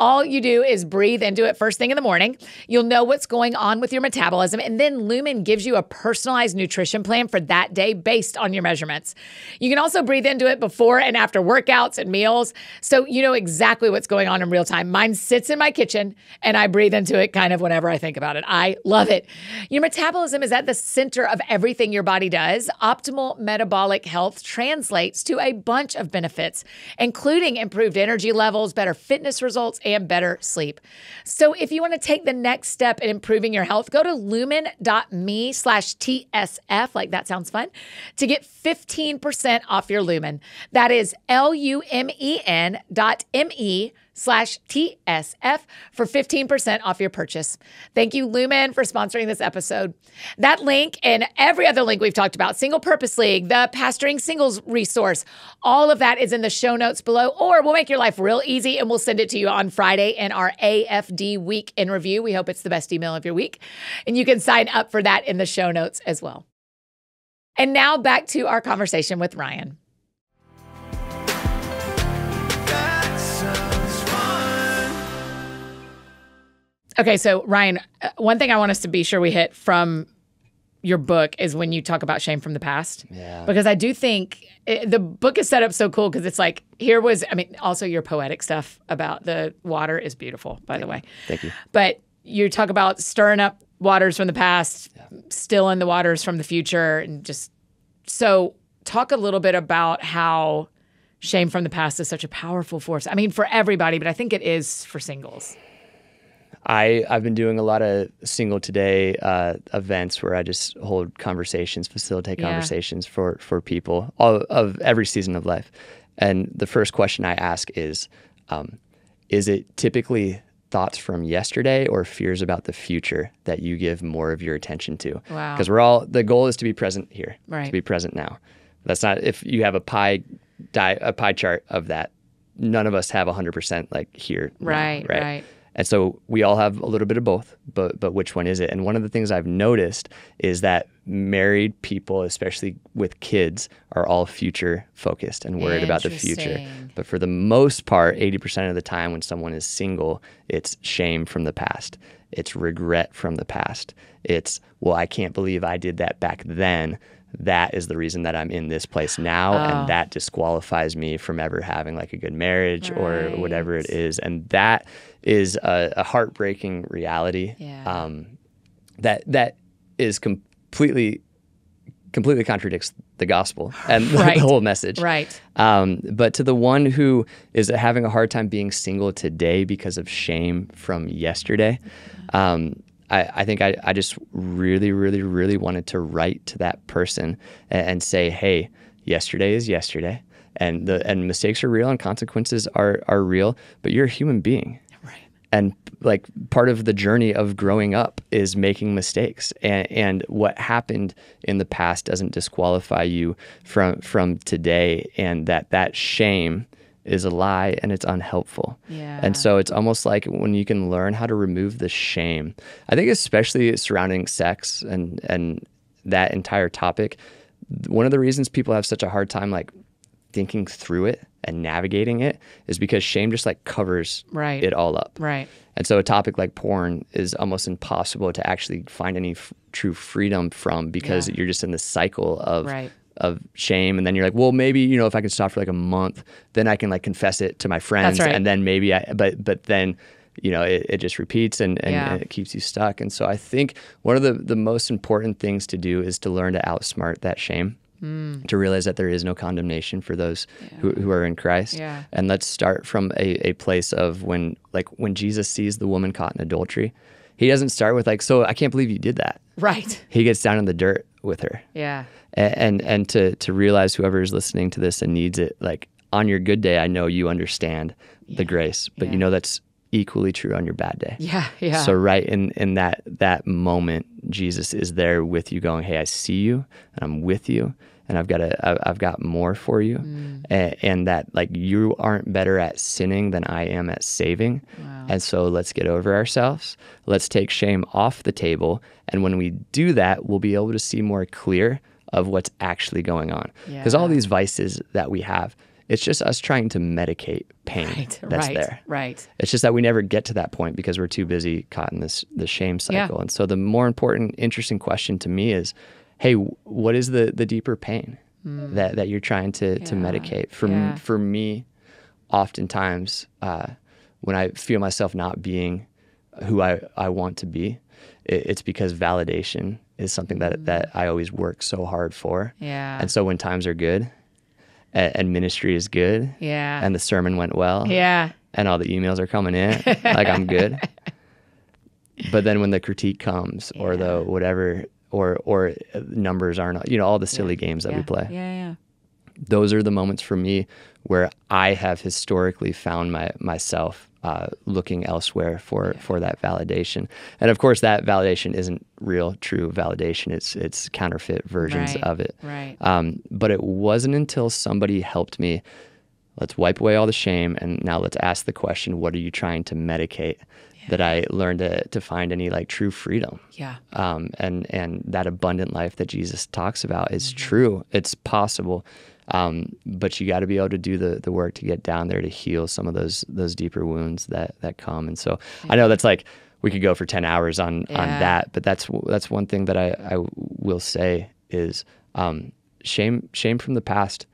All you do is breathe into it first thing in the morning. You'll know what's going on with your metabolism, and then Lumen gives you a personalized nutrition plan for that day based on your measurements. You can also breathe into it before and after workouts and meals, so you know exactly what's going on in real time. Mine sits in my kitchen, and I breathe into it kind of whenever I think about it. I love it. Your metabolism is at the center of everything your body does. Optimal metabolic health translates to a bunch of benefits, including improved energy levels, better fitness results, and better sleep. So if you want to take the next step in improving your health, go to lumen.me/TSF, like that sounds fun, to get 15% off your Lumen. That is lumen.me/TSF for 15% off your purchase. Thank you, Lumen, for sponsoring this episode. That link and every other link we've talked about, Single Purpose League, the Pastoring Singles resource, all of that is in the show notes below, or we'll make your life real easy and we'll send it to you on Friday in our AFD Week in Review. We hope it's the best email of your week. And you can sign up for that in the show notes as well. And now back to our conversation with Ryan. Okay, so Ryan, one thing I want us to be sure we hit from your book is when you talk about shame from the past. Yeah. Because I do think the book is set up so cool because it's like, also your poetic stuff about the water is beautiful, by the way. Thank you. But you talk about stirring up waters from the past, stilling the waters from the future. And so talk a little bit about how shame from the past is such a powerful force. I mean, for everybody, but I think it is for singles. I've been doing a lot of single today events where I just hold conversations, facilitate conversations for people of every season of life. And the first question I ask is it typically thoughts from yesterday or fears about the future that you give more of your attention to? Wow. Because the goal is to be present here, right. to be present now. That's not, if you have a pie chart of that, none of us have 100% like here. Right, now, right. And so we all have a little bit of both, but which one is it? And one of the things I've noticed is that married people, especially with kids, are all future focused and worried about the future. But for the most part, 80% of the time when someone is single, it's shame from the past. It's regret from the past. It's, well, I can't believe I did that back then. That is the reason that I'm in this place now. And that disqualifies me from ever having like a good marriage or whatever it is. And that is a heartbreaking reality that is completely contradicts the gospel and the whole message. Right. But to the one who is having a hard time being single today because of shame from yesterday, I think I just really, really, really wanted to write to that person and say, hey, yesterday is yesterday, and mistakes are real and consequences are real, but you're a human being. Right. And like part of the journey of growing up is making mistakes, and what happened in the past doesn't disqualify you from today, and that shame is a lie and it's unhelpful. Yeah. And so it's almost like when you can learn how to remove the shame, I think especially surrounding sex and that entire topic, one of the reasons people have such a hard time like thinking through it and navigating it is because shame just like covers it all up. Right. And so a topic like porn is almost impossible to actually find any true freedom from because you're just in this cycle of shame. And then you're like, well, maybe, if I can stop for like a month, then I can like confess it to my friends. That's right. And then maybe but then, it just repeats and it keeps you stuck. And so I think one of the most important things to do is to learn to outsmart that shame, to realize that there is no condemnation for those who are in Christ. Yeah. And let's start from a place of when Jesus sees the woman caught in adultery, he doesn't start with like, so I can't believe you did that. Right. He gets down in the dirt with her. Yeah. And to realize whoever is listening to this and needs it, like on your good day, I know you understand the grace, but that's equally true on your bad day. Yeah, yeah. So right in that moment, Jesus is there with you going, hey, I see you and I'm with you and I've got more for you. And that like you aren't better at sinning than I am at saving. Wow. And so let's get over ourselves. Let's take shame off the table. And when we do that, we'll be able to see more clear of what's actually going on. Because all these vices that we have, it's just us trying to medicate pain that's there. Right. It's just that we never get to that point because we're too busy caught in the shame cycle. And so the more important, interesting question to me is, hey, what is the deeper pain that you're trying to medicate? For me, oftentimes, when I feel myself not being who I want to be, it's because validation is something that I always work so hard for. Yeah. And so when times are good and ministry is good and the sermon went well and all the emails are coming in, like I'm good. But then when the critique comes or the whatever, or numbers aren't, all the silly games that we play. Those are the moments for me where I have historically found myself looking elsewhere for that validation. And of course, that validation isn't real, true validation. It's counterfeit versions of it. Right. But it wasn't until somebody helped me, let's wipe away all the shame, and now let's ask the question, what are you trying to medicate? That I learned to find any like true freedom. Yeah. And that abundant life that Jesus talks about is true. It's possible. But you got to be able to do the work to get down there to heal some of those deeper wounds that come. And so I know that's like we could go for 10 hours on that. But that's one thing that I will say is shame from the past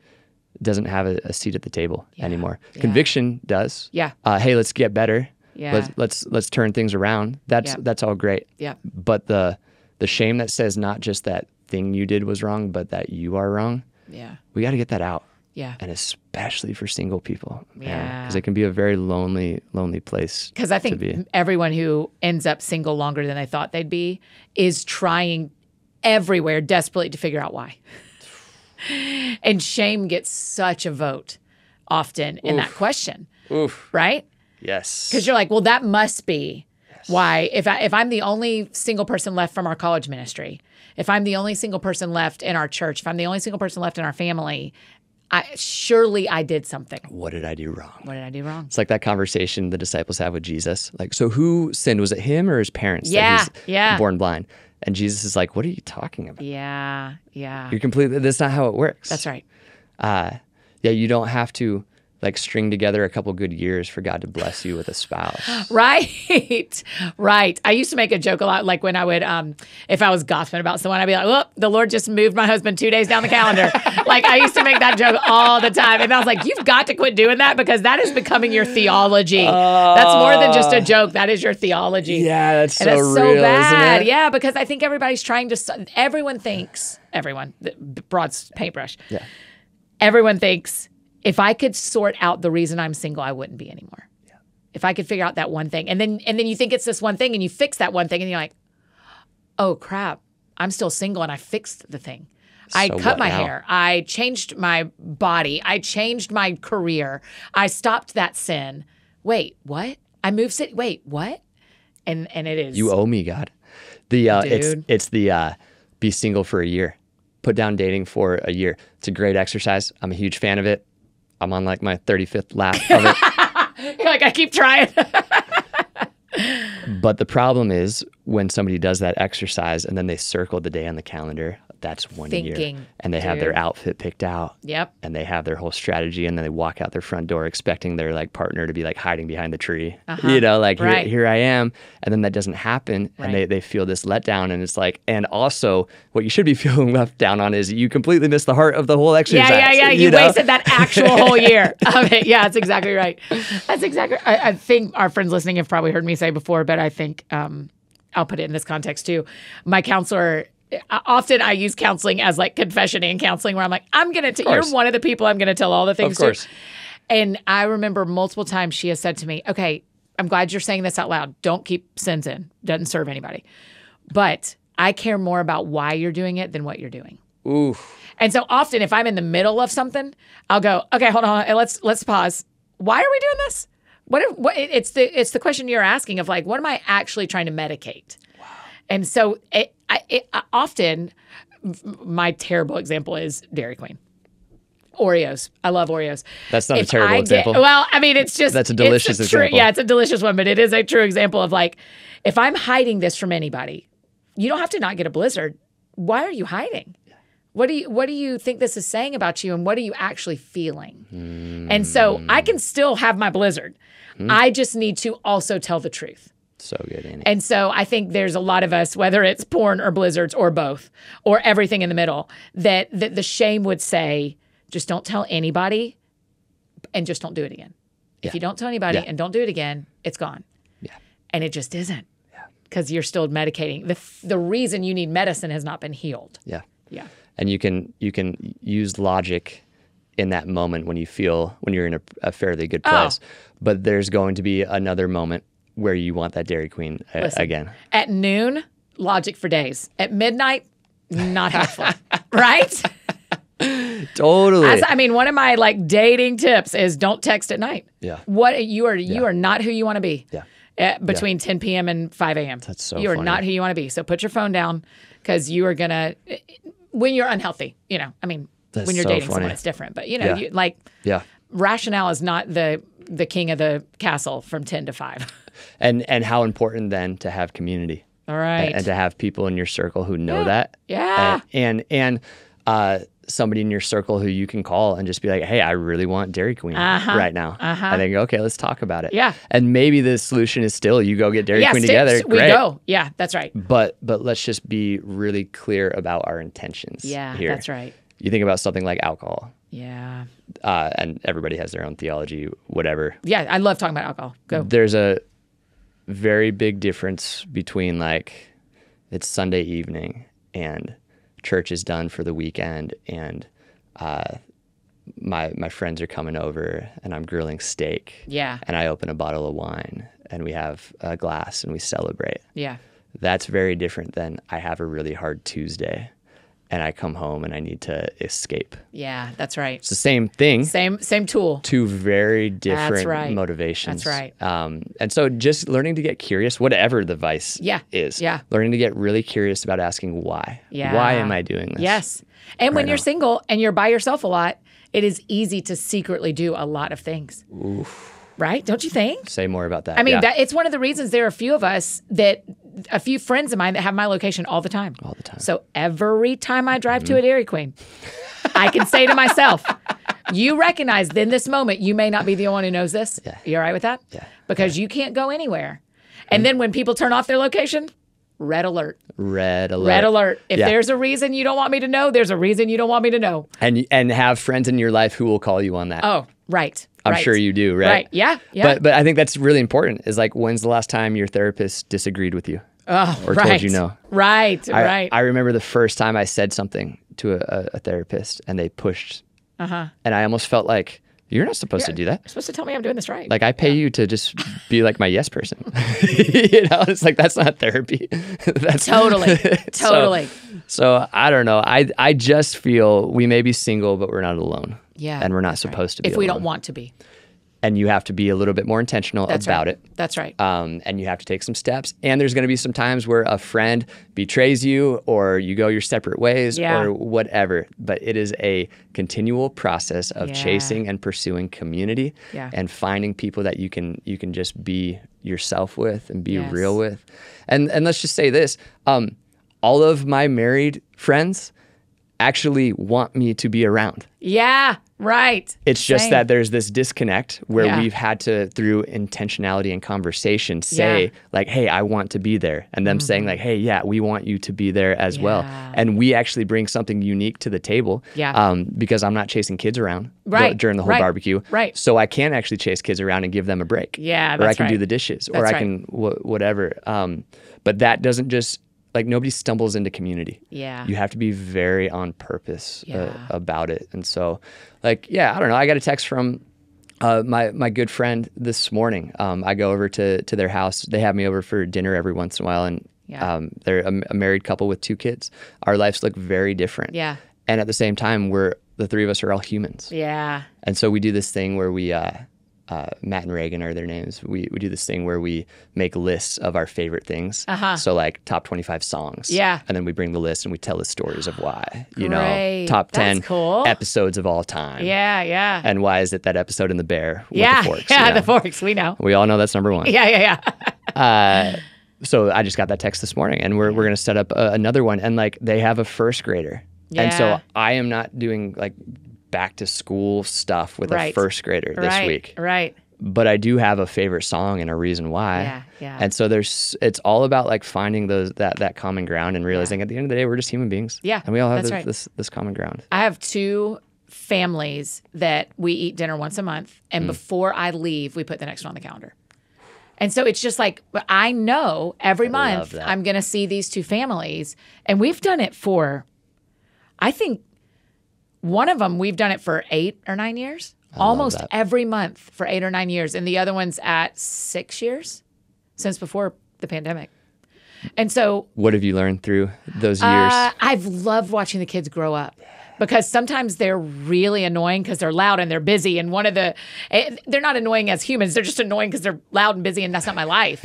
doesn't have a seat at the table anymore. Yeah. Conviction does. Yeah. Hey, let's get better. Yeah. Let's turn things around. That's all great. Yeah. But the shame that says not just that thing you did was wrong, but that you are wrong. Yeah. We got to get that out. Yeah. And especially for single people. Yeah. Because it can be a very lonely place. Because I think everyone who ends up single longer than they thought they'd be is trying everywhere desperately to figure out why. And shame gets such a vote often in that question. Oof. Right? Yes. Because you're like, well, that must be why. If I'm the only single person left from our college ministry, if I'm the only single person left in our church, if I'm the only single person left in our family, surely I did something. What did I do wrong? What did I do wrong? It's like that conversation the disciples have with Jesus. Like, so who sinned? Was it him or his parents? Yeah, that he's born blind. And Jesus is like, what are you talking about? Yeah. You're completely, that's not how it works. That's right. You don't have to like string together a couple good years for God to bless you with a spouse. Right. I used to make a joke a lot, like when I would, if I was gossiping about someone, I'd be like, well, the Lord just moved my husband 2 days down the calendar. Like I used to make that joke all the time. And I was like, you've got to quit doing that because that is becoming your theology. That's more than just a joke. That is your theology. Yeah, that's and so that's real, so bad. isn't it? Yeah, because I think everybody's trying to, everyone, broad paintbrush. Yeah. Everyone thinks, if I could sort out the reason I'm single, I wouldn't be anymore. Yeah. If I could figure out that one thing. And then you think it's this one thing and you fix that one thing and you're like, oh crap, I'm still single and I fixed the thing. I cut my hair. I changed my body. I changed my career. I stopped that sin. Wait, what? I moved city. Wait, what? And it is. You owe me, God. It's the be single for a year. Put down dating for a year. It's a great exercise. I'm a huge fan of it. I'm on like my 35th lap of it. You're like, I keep trying. But the problem is when somebody does that exercise and then they circle the day on the calendar, that's 1 year. And they have their outfit picked out. Yep. And they have their whole strategy and then they walk out their front door expecting their like partner to be like hiding behind the tree. You know, like here I am. And then that doesn't happen. And they feel this letdown. And it's like, and also what you should be feeling left down on is you completely missed the heart of the whole exercise. Yeah. You wasted that actual whole year of it. Yeah, that's exactly right. That's exactly. I think our friends listening have probably heard me say before, but I think I'll put it in this context too. My counselor, often I use counseling as like confession and counseling where I'm like, you're one of the people I'm going to tell all the things to. And I remember multiple times she has said to me, okay, I'm glad you're saying this out loud. Don't keep sins in. Doesn't serve anybody. But I care more about why you're doing it than what you're doing. Ooh. And so often if I'm in the middle of something, I'll go, okay, hold on. Let's pause. Why are we doing this? What it's the question you're asking of like, what am I actually trying to medicate? Wow. And so often my terrible example is Dairy Queen. Oreos. I love Oreos. That's not a terrible example. Well, I mean, it's just... That's a delicious example. Yeah, it's a delicious one, but it is a true example of like, if I'm hiding this from anybody, you don't have to not get a blizzard. Why are you hiding? What do you think this is saying about you, and what are you actually feeling? And so I can still have my blizzard. I just need to also tell the truth. So good, Annie. And so I think there's a lot of us, whether it's porn or blizzards or both, or everything in the middle, that the shame would say, just don't tell anybody and just don't do it again. If you don't tell anybody and don't do it again, it's gone. Yeah. And it just isn't. Yeah. Because you're still medicating. The reason you need medicine has not been healed. Yeah. Yeah. And you can use logic in that moment when you're in a fairly good place. But there's going to be another moment where you want that Dairy Queen again. At noon, logic for days. At midnight, not helpful. Right? Totally. I mean, one of my like dating tips is don't text at night. Yeah. You are not who you want to be. Yeah. Between 10 p.m. and 5 a.m. That's so You are funny. not who you want to be. So put your phone down because you are going to, when you're unhealthy, I mean, That's when you're so dating funny. someone, it's different. But, rationale is not the king of the castle from 10 to 5. And how important then to have community. All right. And to have people in your circle who know that. Yeah. And somebody in your circle who you can call and just be like, hey, I really want Dairy Queen right now. And then go, okay, let's talk about it. Yeah. And maybe the solution is still you go get Dairy Queen together. We Great. go. Yeah, that's right. But let's just be really clear about our intentions here. That's right. You think about something like alcohol. Yeah. And everybody has their own theology, whatever. Yeah, I love talking about alcohol. Go. There's a very big difference between like it's Sunday evening and church is done for the weekend and my friends are coming over and I'm grilling steak. Yeah. And I open a bottle of wine and we have a glass and we celebrate. Yeah. That's very different than I have a really hard Tuesday and I come home and I need to escape. Yeah, that's right. It's the same thing. Same tool. Two very different right. motivations. That's right. And so just learning to get curious, whatever the vice is. Yeah. Learning to get really curious about asking why. Yeah. Why am I doing this? Yes. And when right you're now? single and you're by yourself a lot, it is easy to secretly do a lot of things. Oof. Right? Don't you think? Say more about that. I mean, Yeah. it's one of the reasons there are a few friends of mine that have my location all the time. All the time. So every time I drive to a Dairy Queen, I can say to myself, you recognize in this moment, you may not be the only one who knows this. Yeah. You all right with that? Yeah. Because you can't go anywhere. And then when people turn off their location, red alert. Red alert. Red alert. If Yeah. there's a reason you don't want me to know, there's a reason you don't want me to know. And have friends in your life who will call you on that. Oh, right. I'm right. sure you do, right? Right. Yeah. Yeah. But I think that's really important is like, when's the last time your therapist disagreed with you? Or told you no? Right. Right. I remember the first time I said something to a therapist and they pushed. And I almost felt like, you're not supposed to do that. You're supposed to tell me I'm doing this right. Like I pay you to just be like my yes person. It's like, that's not therapy. That's Totally. Totally. So I don't know. I just feel we may be single, but we're not alone. Yeah. And we're not supposed to be if we alone. don't want to be. And you have to be a little bit more intentional about it. That's right. And you have to take some steps. And there's going to be some times where a friend betrays you or you go your separate ways or whatever. But it is a continual process of chasing and pursuing community and finding people that you can just be yourself with and be real with. And let's just say this. All of my married friends actually want me to be around. Yeah, right. It's just Same. that there's this disconnect where Yeah. we've had to, through intentionality and conversation, say like, hey, I want to be there. And them saying like, hey, yeah, we want you to be there as well. And we actually bring something unique to the table because I'm not chasing kids around during the whole barbecue. Right. So I can actually chase kids around and give them a break. Yeah, Or I that's can do right. the dishes. That's or I right. can whatever. But that doesn't just, like nobody stumbles into community. Yeah. You have to be very on purpose about it. And so like, I don't know. I got a text from my good friend this morning. I go over to their house. They have me over for dinner every once in a while. And they're a married couple with 2 kids. Our lives look very different. Yeah. And at the same time, the 3 of us are all humans. Yeah. And so we do this thing where we, Matt and Reagan are their names. We do this thing where we make lists of our favorite things. So like top 25 songs. Yeah. And then we bring the list and we tell the stories of why. You Great. know, top 10 That's cool. episodes of all time. Yeah, yeah. And why is it that episode in the bear with yeah, the forks? yeah, you know? the forks, we know. We all know that's number 1. Yeah. So I just got that text this morning and we're going to set up another one. And like they have a first grader. And so Yeah. I am not doing like back to school stuff with a Right. first grader this week. Right. But I do have a favorite song and a reason why. Yeah. And so it's all about like finding that common ground and realizing at the end of the day we're just human beings. Yeah, And we all have that's right. this common ground. I have 2 families that we eat dinner once a month. And before I leave, we put the next one on the calendar. And so it's just like, I know every month that. I'm going to see these 2 families. And we've done it for, I think one of them, we've done it for 8 or 9 years. Almost that. every month for 8 or 9 years. And the other one's at 6 years since before the pandemic. And so What have you learned through those years? I've loved watching the kids grow up. Because sometimes they're really annoying because they're loud and they're busy. And they're not annoying as humans. They're just annoying because they're loud and busy and that's not my life.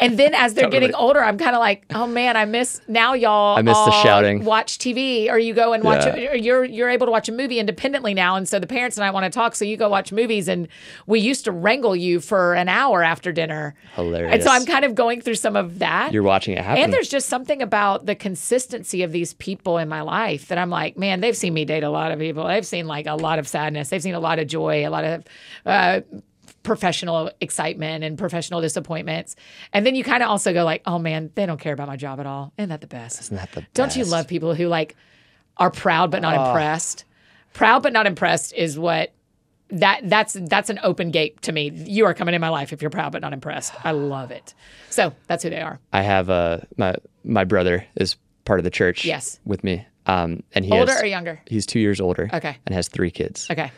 And then as they're getting older, I'm kind of like, oh man, I miss y'all. I miss the all shouting. Watch TV or you go and watch, or you're able to watch a movie independently now. And so the parents and I want to talk. So you go watch movies and we used to wrangle you for an hour after dinner. Hilarious. And so I'm kind of going through some of that. You're watching it happen. And there's just something about the consistency of these people in my life that I'm like, man, they've they've seen me date a lot of people. They've seen like a lot of sadness. They've seen a lot of joy, a lot of professional excitement and professional disappointments. And then you kind of also go like, oh man, they don't care about my job at all. Isn't that the best? Isn't that the best? Don't you love people who like are proud but not impressed? Proud but not impressed is what that's an open gate to me. You are coming in my life if you're proud but not impressed. I love it. So that's who they are. I have my brother is part of the church. Yes. With me. And he Older or younger? He's 2 years older. Okay. And has 3 kids. Okay.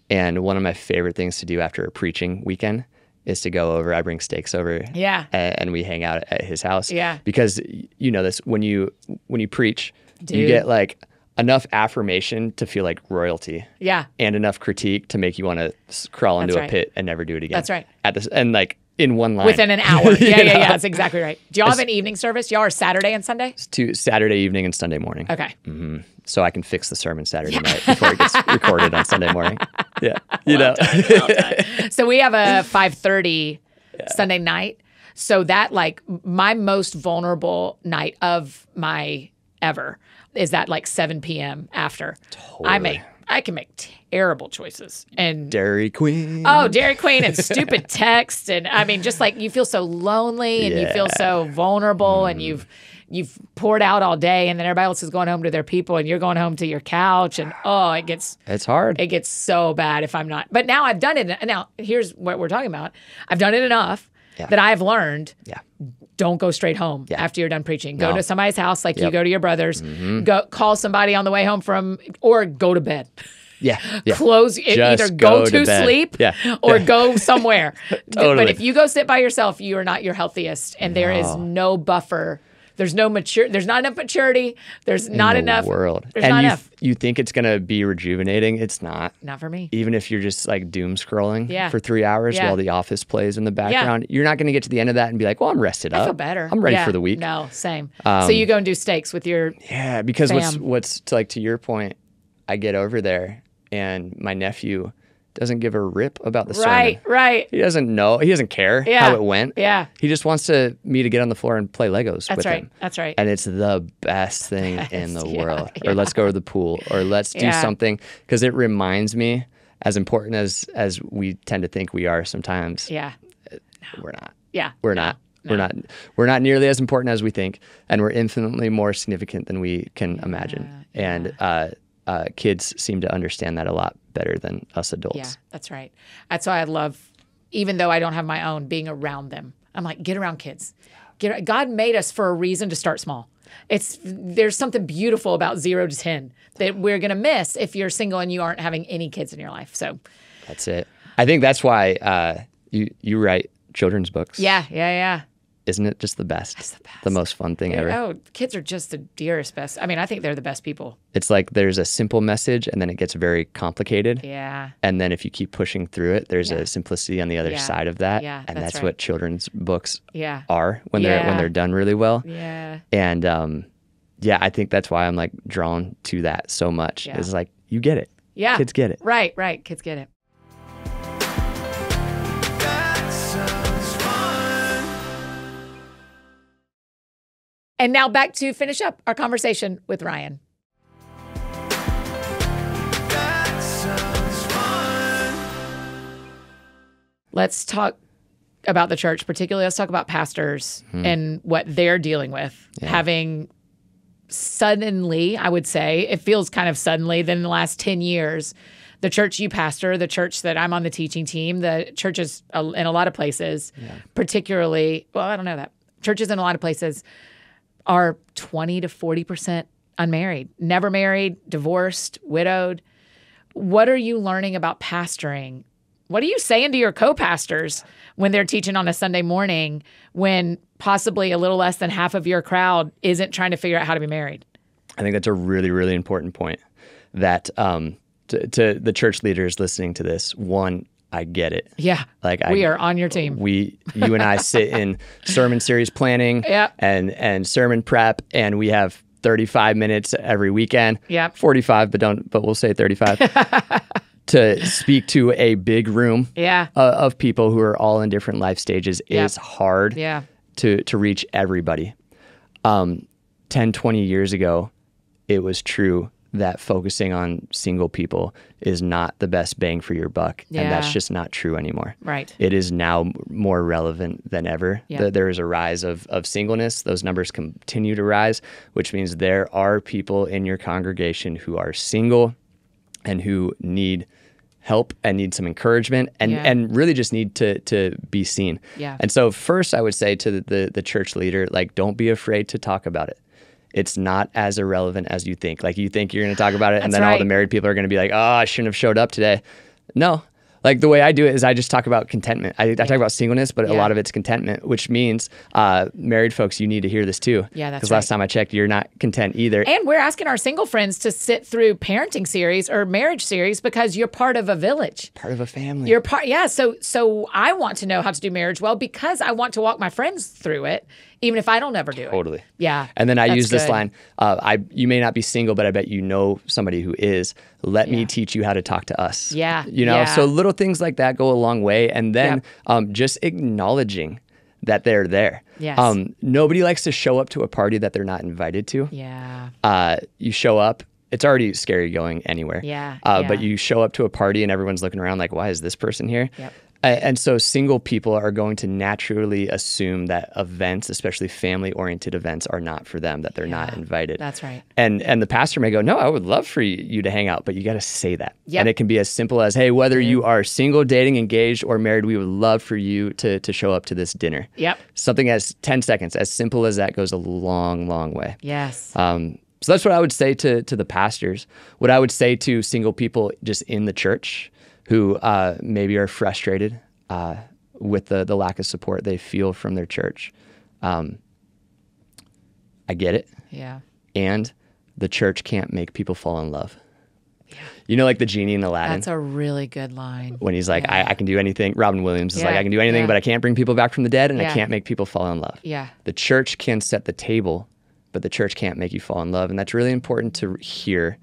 And one of my favorite things to do after a preaching weekend is to go over. I bring steaks over. Yeah. And we hang out at his house. Yeah. Because you know this, when you preach, you Dude. get like enough affirmation to feel like royalty. Yeah. And enough critique to make you want to crawl into That's a right. pit and never do it again. That's right. At this, and like in one line. Within an hour. You Yeah. know? That's exactly right. Do y'all have an evening service? Y'all are Saturday and Sunday? It's to Saturday evening and Sunday morning. Okay. So I can fix the sermon Saturday night before it gets recorded on Sunday morning. Yeah. You know. Well done. So we have a 5:30 Sunday night. So that like my most vulnerable night of my ever is that like 7 p.m. after. Totally. I can make terrible choices and Dairy Queen. oh, Dairy Queen and stupid text and I mean just like you feel so lonely and you feel so vulnerable and you've poured out all day and then everybody else is going home to their people and you're going home to your couch and It's hard. it gets so bad if I'm not. But now I've done it. Now here's what we're talking about. I've done it enough that I've learned. Yeah. Don't go straight home after you're done preaching. Go No. to somebody's house like you go to your brother's. Go call somebody on the way home or go to bed. Yeah. Yeah. Close either go to bed. sleep or go somewhere. Totally. But if you go sit by yourself, you are not your healthiest, and there is no buffer. There's no There's not enough maturity. There's not in the enough. world. There's And not you, enough. you think it's going to be rejuvenating. It's not. Not for me. Even if you're just like doom scrolling for 3 hours Yeah. while The Office plays in the background, you're not going to get to the end of that and be like, well, I'm rested up. I feel better. I'm ready Yeah. for the week. No, same. So you go and do steaks with your Yeah, because Fam. what's to, like to your point, I get over there and my nephew doesn't give a rip about the sermon. right. He doesn't know. He doesn't care how it went. Yeah. He just wants me to get on the floor and play Legos with him. That's right. And it's the best thing in the Yeah, world. yeah. Or let's go to the pool. Or let's do something. Because it reminds me, as important as we tend to think we are sometimes, Yeah. we're not. Yeah. We're not. We're not nearly as important as we think. And we're infinitely more significant than we can imagine. And kids seem to understand that a lot better than us adults. Yeah, that's right. That's why I love, even though I don't have my own, being around them. I'm like, get around kids. God made us for a reason to start small. There's something beautiful about 0 to 10 that we're going to miss if you're single and you aren't having any kids in your life. So That's it. I think that's why you write children's books. yeah. Isn't it just the best? It's the best. The most fun thing ever. Oh, kids are just the dearest best. I mean, I think they're the best people. It's like there's a simple message and then it gets very complicated. Yeah. And then if you keep pushing through it, there's a simplicity on the other side of that. Yeah, and that's that's right. what children's books Yeah. are when they're done really well. Yeah. And I think that's why I'm like drawn to that so much. Yeah. It's like you get it. Yeah. Kids get it. Right. Kids get it. That sounds fun. And now back to finish up our conversation with Ryan. That sounds fun. Let's talk about the church, particularly let's talk about pastors and what they're dealing with. Having suddenly, I would say, it feels kind of suddenly, than in the last 10 years, the church you pastor, the church that I'm on the teaching team, the churches in a lot of places, particularly, well, I don't know that. Churches in a lot of places are 20 to 40% unmarried, never married, divorced, widowed. What are you learning about pastoring? What are you saying to your co-pastors when they're teaching on a Sunday morning when possibly a little less than half of your crowd isn't trying to figure out how to be married? I think that's a really, really important point that to the church leaders listening to this, one, I get it. Yeah. We are on your team. You and I sit in sermon series planning and sermon prep, and we have 35 minutes every weekend. Yep. 45, but we'll say 35 to speak to a big room of people who are all in different life stages is hard to reach everybody. 10, 20 years ago, it was true that focusing on single people is not the best bang for your buck. And that's Yeah. just not true anymore. Right. It is now more relevant than ever. Yeah. There is a rise of singleness. Those numbers continue to rise, which means there are people in your congregation who are single and who need help and need some encouragement and, Yeah. and really just need to be seen. Yeah. And so first I would say to the church leader, like, don't be afraid to talk about it. It's not as irrelevant as you think. Like, you think you're going to talk about it and That's then all right. the married people are going to be like, oh, I shouldn't have showed up today. No. Like, the way I do it is I just talk about contentment. I talk about singleness, but a Yeah. lot of it's contentment, which means married folks, you need to hear this too. Yeah, that's Because last time I checked, you're not content either. And we're asking our single friends to sit through parenting series or marriage series because you're part of a village. Part of a family. You're part, yeah. So I want to know how to do marriage well because I want to walk my friends through it, even if I don't ever do it. Totally. Yeah. And then I that's use this good. line, you may not be single, but I bet you know somebody who is. Let me teach you how to talk to us. Yeah. You know, Yeah. so little things like that go a long way. And then just acknowledging that they're there. Yes. Nobody likes to show up to a party that they're not invited to. Yeah. You show up, it's already scary going anywhere. Yeah, But yeah. you show up to a party and everyone's looking around like, why is this person here? Yep. And so single people are going to naturally assume that events, especially family-oriented events, are not for them, that they're not invited. That's right. And the pastor may go, no, I would love for you to hang out, but you got to say that. Yep. And it can be as simple as, hey, whether you are single, dating, engaged, or married, we would love for you to show up to this dinner. Yep. Something as 10 seconds, as simple as that, goes a long, long way. Yes. So that's what I would say to the pastors. What I would say to single people just in the church who maybe are frustrated with the lack of support they feel from their church. I get it. Yeah. And the church can't make people fall in love. You know, like the genie in Aladdin, That's a really good line. when he's like, Yeah. I can do anything. Robin Williams is like, Yeah, I can do anything, yeah. but I can't bring people back from the dead, and Yeah. I can't make people fall in love. Yeah. The church can set the table, but the church can't make you fall in love. And that's really important to hear,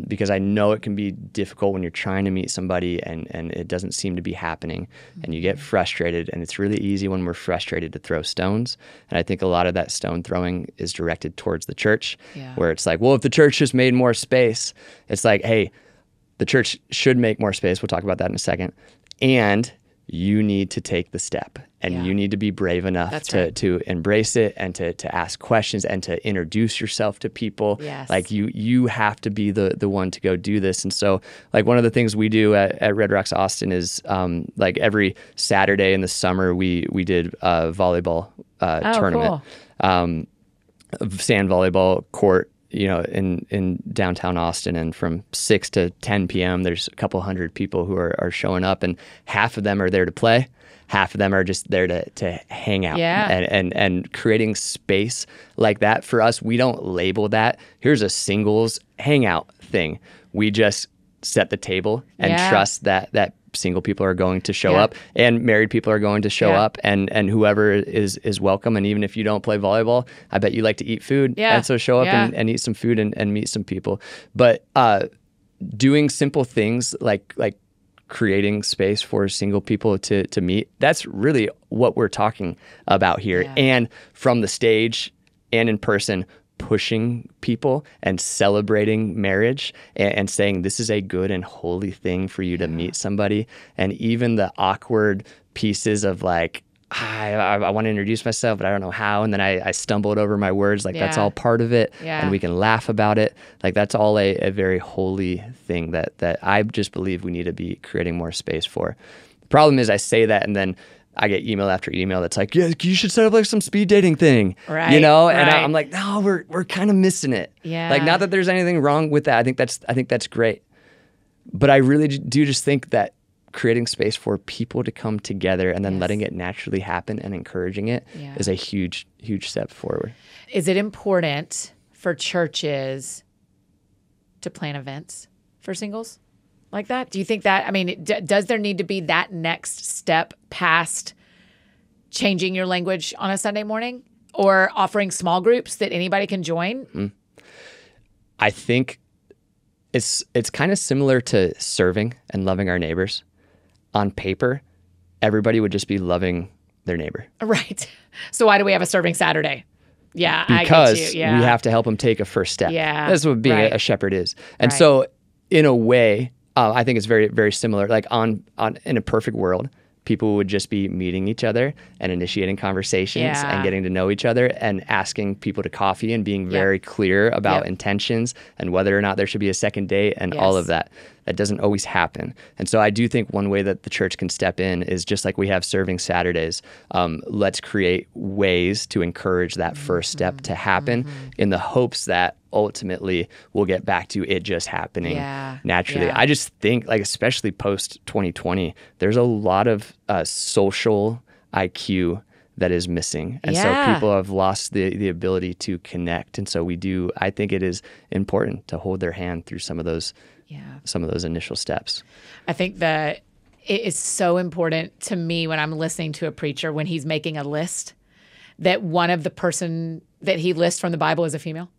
because I know it can be difficult when you're trying to meet somebody and it doesn't seem to be happening, and you get frustrated. And it's really easy when we're frustrated to throw stones. And I think a lot of that stone throwing is directed towards the church, Yeah. where it's like, well, if the church just made more space, it's like, hey, the church should make more space. We'll talk about that in a second. And you need to take the step, and Yeah. you need to be brave enough That's to right. to embrace it, and to ask questions, and to introduce yourself to people. Yes. Like you have to be the one to go do this. And so, like, one of the things we do at Red Rocks Austin is like every Saturday in the summer we did a volleyball tournament, sand volleyball court, you know, in downtown Austin. And from 6 to 10 p.m. there's a couple hundred people who are showing up, and half of them are there to play. Half of them are just there to hang out. Yeah. And creating space like that for us, we don't label that, here's a singles hangout thing. We just set the table and Yeah. trust that single people are going to show Yeah. up, and married people are going to show Yeah. up, and whoever is welcome. And even if you don't play volleyball, I bet you like to eat food. Yeah. And so show up Yeah. and eat some food and meet some people. But doing simple things like creating space for single people to meet, that's really what we're talking about here. Yeah. And from the stage and in person, pushing people and celebrating marriage, and saying this is a good and holy thing for you to meet somebody. And even the awkward pieces of like, I want to introduce myself, but I don't know how. And then I stumbled over my words. Like, that's Yeah. all part of it. Yeah. And we can laugh about it. Like, that's all a very holy thing that I just believe we need to be creating more space for. The problem is I say that, and then I get email after email that's like, yeah, you should set up like some speed dating thing, Right, you know? And right. I'm like, no, we're kind of missing it. Yeah. Like, not that there's anything wrong with that. I think that's great. But I really do just think that creating space for people to come together and then Yes. letting it naturally happen and encouraging it is Yeah. a huge, huge step forward. Is it important for churches to plan events for singles like that? Do you think that, I mean, does there need to be that next step past changing your language on a Sunday morning, or offering small groups that anybody can join? I think it's kind of similar to serving and loving our neighbors. On paper, everybody would just be loving their neighbor. Right. So why do we have a serving Saturday? Yeah, I get because you. Yeah. we have to help them take a first step. Yeah, That's what being right. a shepherd is. And Right. so, in a way, I think it's very, very similar. Like in a perfect world, people would just be meeting each other and initiating conversations Yeah. and getting to know each other and asking people to coffee and being very clear about Yep. intentions and whether or not there should be a second date and all Yes. of that. That doesn't always happen. And so I do think one way that the church can step in is just like we have serving Saturdays. Let's create ways to encourage that first step to happen in the hopes that ultimately we'll get back to it just happening Yeah. naturally. Yeah. I just think, like, especially post 2020, there's a lot of social IQ that is missing. And so Yeah. people have lost the ability to connect. And so I think it is important to hold their hand through some of those initial steps. I think that it is so important to me when I'm listening to a preacher when he's making a list that one of the person that he lists from the Bible is a female.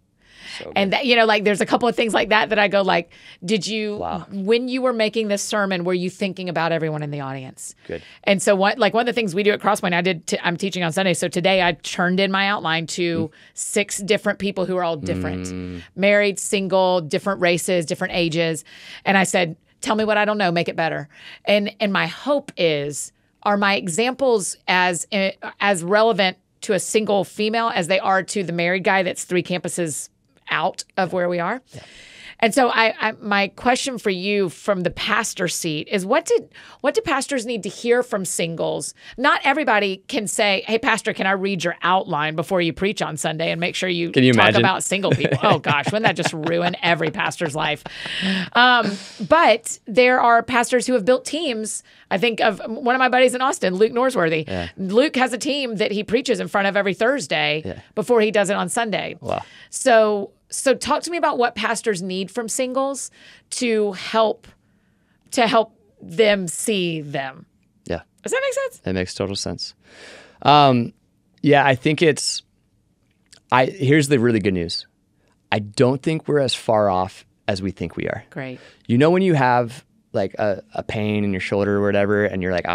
And that, like there's a couple of things like that I go like, did you, when you were making this sermon, were you thinking about everyone in the audience? Good. And so one of the things we do at Crosspoint, I'm teaching on Sunday. So today I turned in my outline to 6 different people who are all different, married, single, different races, different ages. And I said, tell me what I don't know, make it better. And my hope are my examples as relevant to a single female as they are to the married guy that's 3 campuses out of where we are. Yeah. And so my question for you from the pastor seat is what do pastors need to hear from singles? Not everybody can say, hey, pastor, can I read your outline before you preach on Sunday and make sure you Can you talk imagine? about single people? Oh gosh, wouldn't that just ruin every pastor's life? But there are pastors who have built teams. I think of one of my buddies in Austin, Luke Norsworthy. Yeah. Luke has a team that he preaches in front of every Thursday before he does it on Sunday. Wow. So talk to me about what pastors need from singles to help them see them. Yeah. Does that make sense? That makes total sense. I think here's the really good news. I don't think we're as far off as we think we are. Great. When you have like a pain in your shoulder or whatever, and you're like,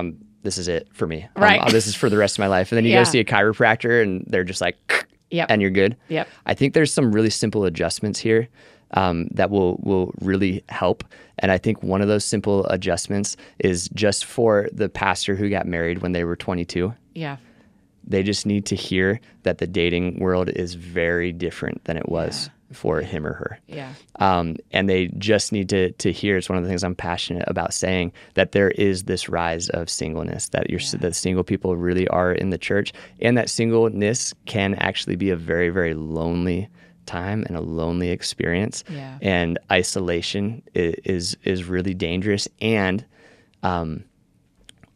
this is it for me. Right. This is for the rest of my life. And then you go see a chiropractor and they're just like, Yep. and you're good. Yep. I think there's some really simple adjustments here that will really help. And I think one of those simple adjustments is just for the pastor who got married when they were 22. Yeah. They just need to hear that the dating world is very different than it was for him or her. Yeah. And they just need to hear, it's one of the things I'm passionate about saying, that there is this rise of singleness, that that single people really are in the church, and that singleness can actually be a very, very lonely time and a lonely experience. Yeah. And isolation is really dangerous. And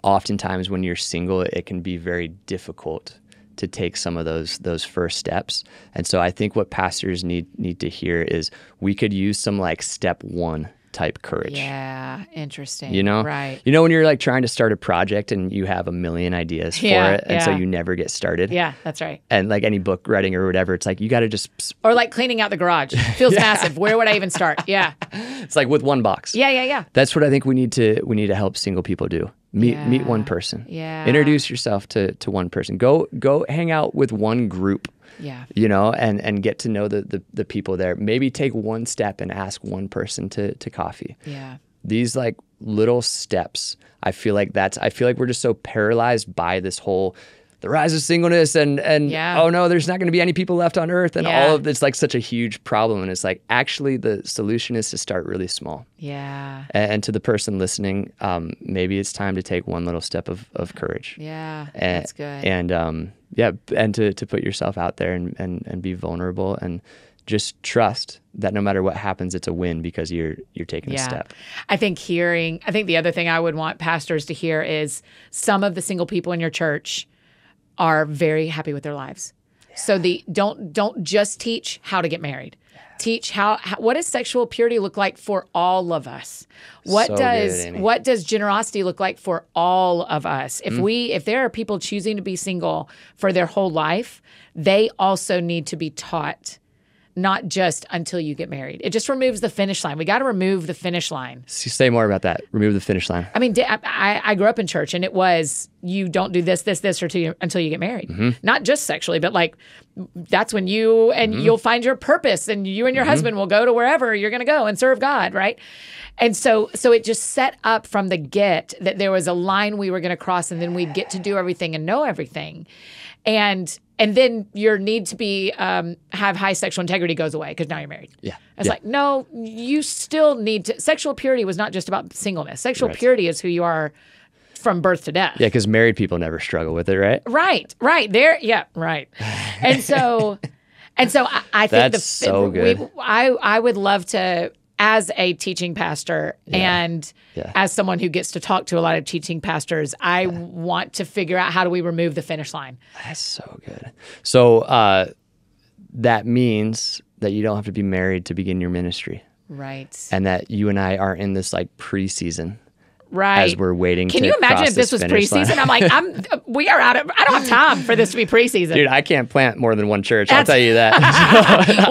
oftentimes when you're single, it can be very difficult to take some of those first steps. And so I think what pastors need to hear is we could use some like step 1 type courage. Yeah, interesting. Right. Right. When you're like trying to start a project and you have a million ideas for it, and so you never get started. Yeah, that's right. And like any book writing or whatever, it's like you got to just, Or like cleaning out the garage. Feels massive. Where would I even start? Yeah. it's like with one box. Yeah. That's what I think we need to help single people do. Meet one person. Yeah. Introduce yourself to one person. Go hang out with one group. Yeah. And get to know the people there. Maybe take one step and ask one person to coffee. Yeah. These like little steps, I feel like we're just so paralyzed by this whole the rise of singleness and oh no, there's not going to be any people left on earth and all of this, like such a huge problem. And it's like, actually the solution is to start really small. Yeah. And to the person listening, maybe it's time to take one little step of courage. Yeah. That's good. And and to put yourself out there and be vulnerable and just trust that no matter what happens, it's a win because you're taking a step. I think the other thing I would want pastors to hear is some of the single people in your church are very happy with their lives. Yeah. So don't just teach how to get married. Yeah. Teach how what does sexual purity look like for all of us? What does generosity look like for all of us? If there are people choosing to be single for their whole life, they also need to be taught not just until you get married. It just removes the finish line. We got to remove the finish line. Say more about that. Remove the finish line. I mean, I grew up in church, and it was, you don't do this, until you get married. Not just sexually, but like, that's when you, and you'll find your purpose, and you and your husband will go to wherever you're going to go and serve God, right? And so it just set up from the get that there was a line we were going to cross, and then we'd get to do everything and know everything. And then your need to be have high sexual integrity goes away because now you're married. Yeah. It's like, no, you still need to. Sexual purity was not just about singleness. Sexual purity is who you are from birth to death. Yeah, because married people never struggle with it, right? Right. There, yeah, right. And so I think That's so good. I would love to, as a teaching pastor and as someone who gets to talk to a lot of teaching pastors, I want to figure out, how do we remove the finish line? That's so good. So that means that you don't have to be married to begin your ministry. Right. And that you and I are in this like preseason. Right. As we're waiting Can to you imagine cross if this was preseason? line. I'm like, we are out of, I don't have time for this to be preseason. Dude, I can't plant more than one church. I'll tell you that.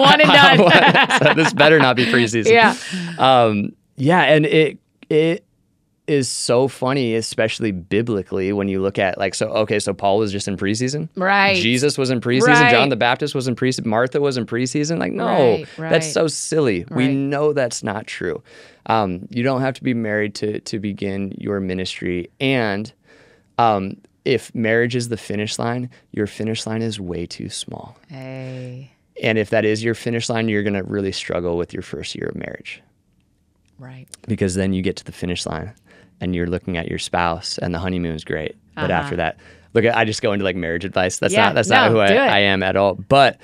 One and done. So this better not be preseason. Yeah. And it is so funny, especially biblically, when you look at like, so Paul was just in preseason. Right. Jesus was in preseason. Right. John the Baptist was in preseason. Martha was in preseason. Like, no, that's so silly. Right. We know that's not true. You don't have to be married to begin your ministry. And if marriage is the finish line, your finish line is way too small. Hey. And if that is your finish line, you're going to really struggle with your first year of marriage. Right. Because then you get to the finish line and you're looking at your spouse and the honeymoon's great. But after that, I just go into like marriage advice. That's not who I am at all. But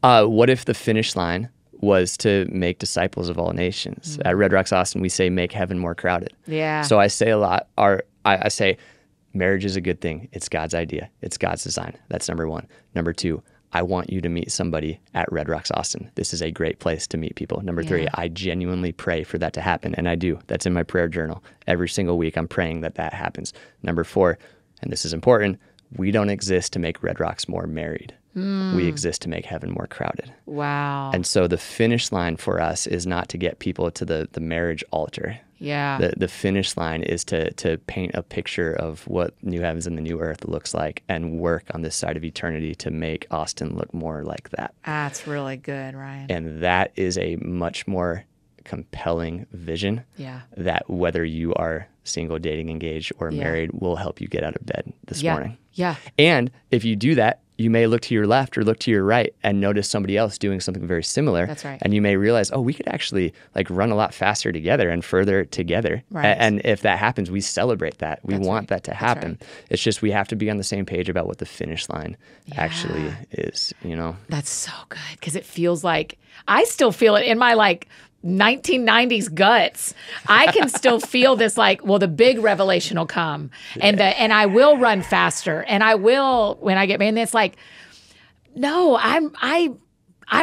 what if the finish line was to make disciples of all nations? At Red Rocks Austin, we say make heaven more crowded. Yeah. So I say a lot, I say marriage is a good thing. It's God's idea. It's God's design. That's number one. Number two, I want you to meet somebody at Red Rocks Austin. This is a great place to meet people. Number three, I genuinely pray for that to happen. And I do. That's in my prayer journal. Every single week, I'm praying that happens. Number four, and this is important, we don't exist to make Red Rocks more married. We exist to make heaven more crowded. Wow. And so the finish line for us is not to get people to the marriage altar. Yeah. The finish line is to paint a picture of what new heavens and the new earth looks like and work on this side of eternity to make Austin look more like that. That's really good, Ryan. And that is a much more compelling vision. Yeah. That whether you are single, dating, engaged, or married will help you get out of bed this morning. Yeah. And if you do that, you may look to your left or look to your right and notice somebody else doing something very similar. That's right. And you may realize, we could actually like run a lot faster together and further together. Right. And if that happens, we celebrate that. We want that to happen. Right. It's just we have to be on the same page about what the finish line actually is, That's so good because it feels like, I still feel it in my like 1990s guts. I can still feel this like, well, the big revelation will come and I will run faster and I will, when I get married, and it's like, no, I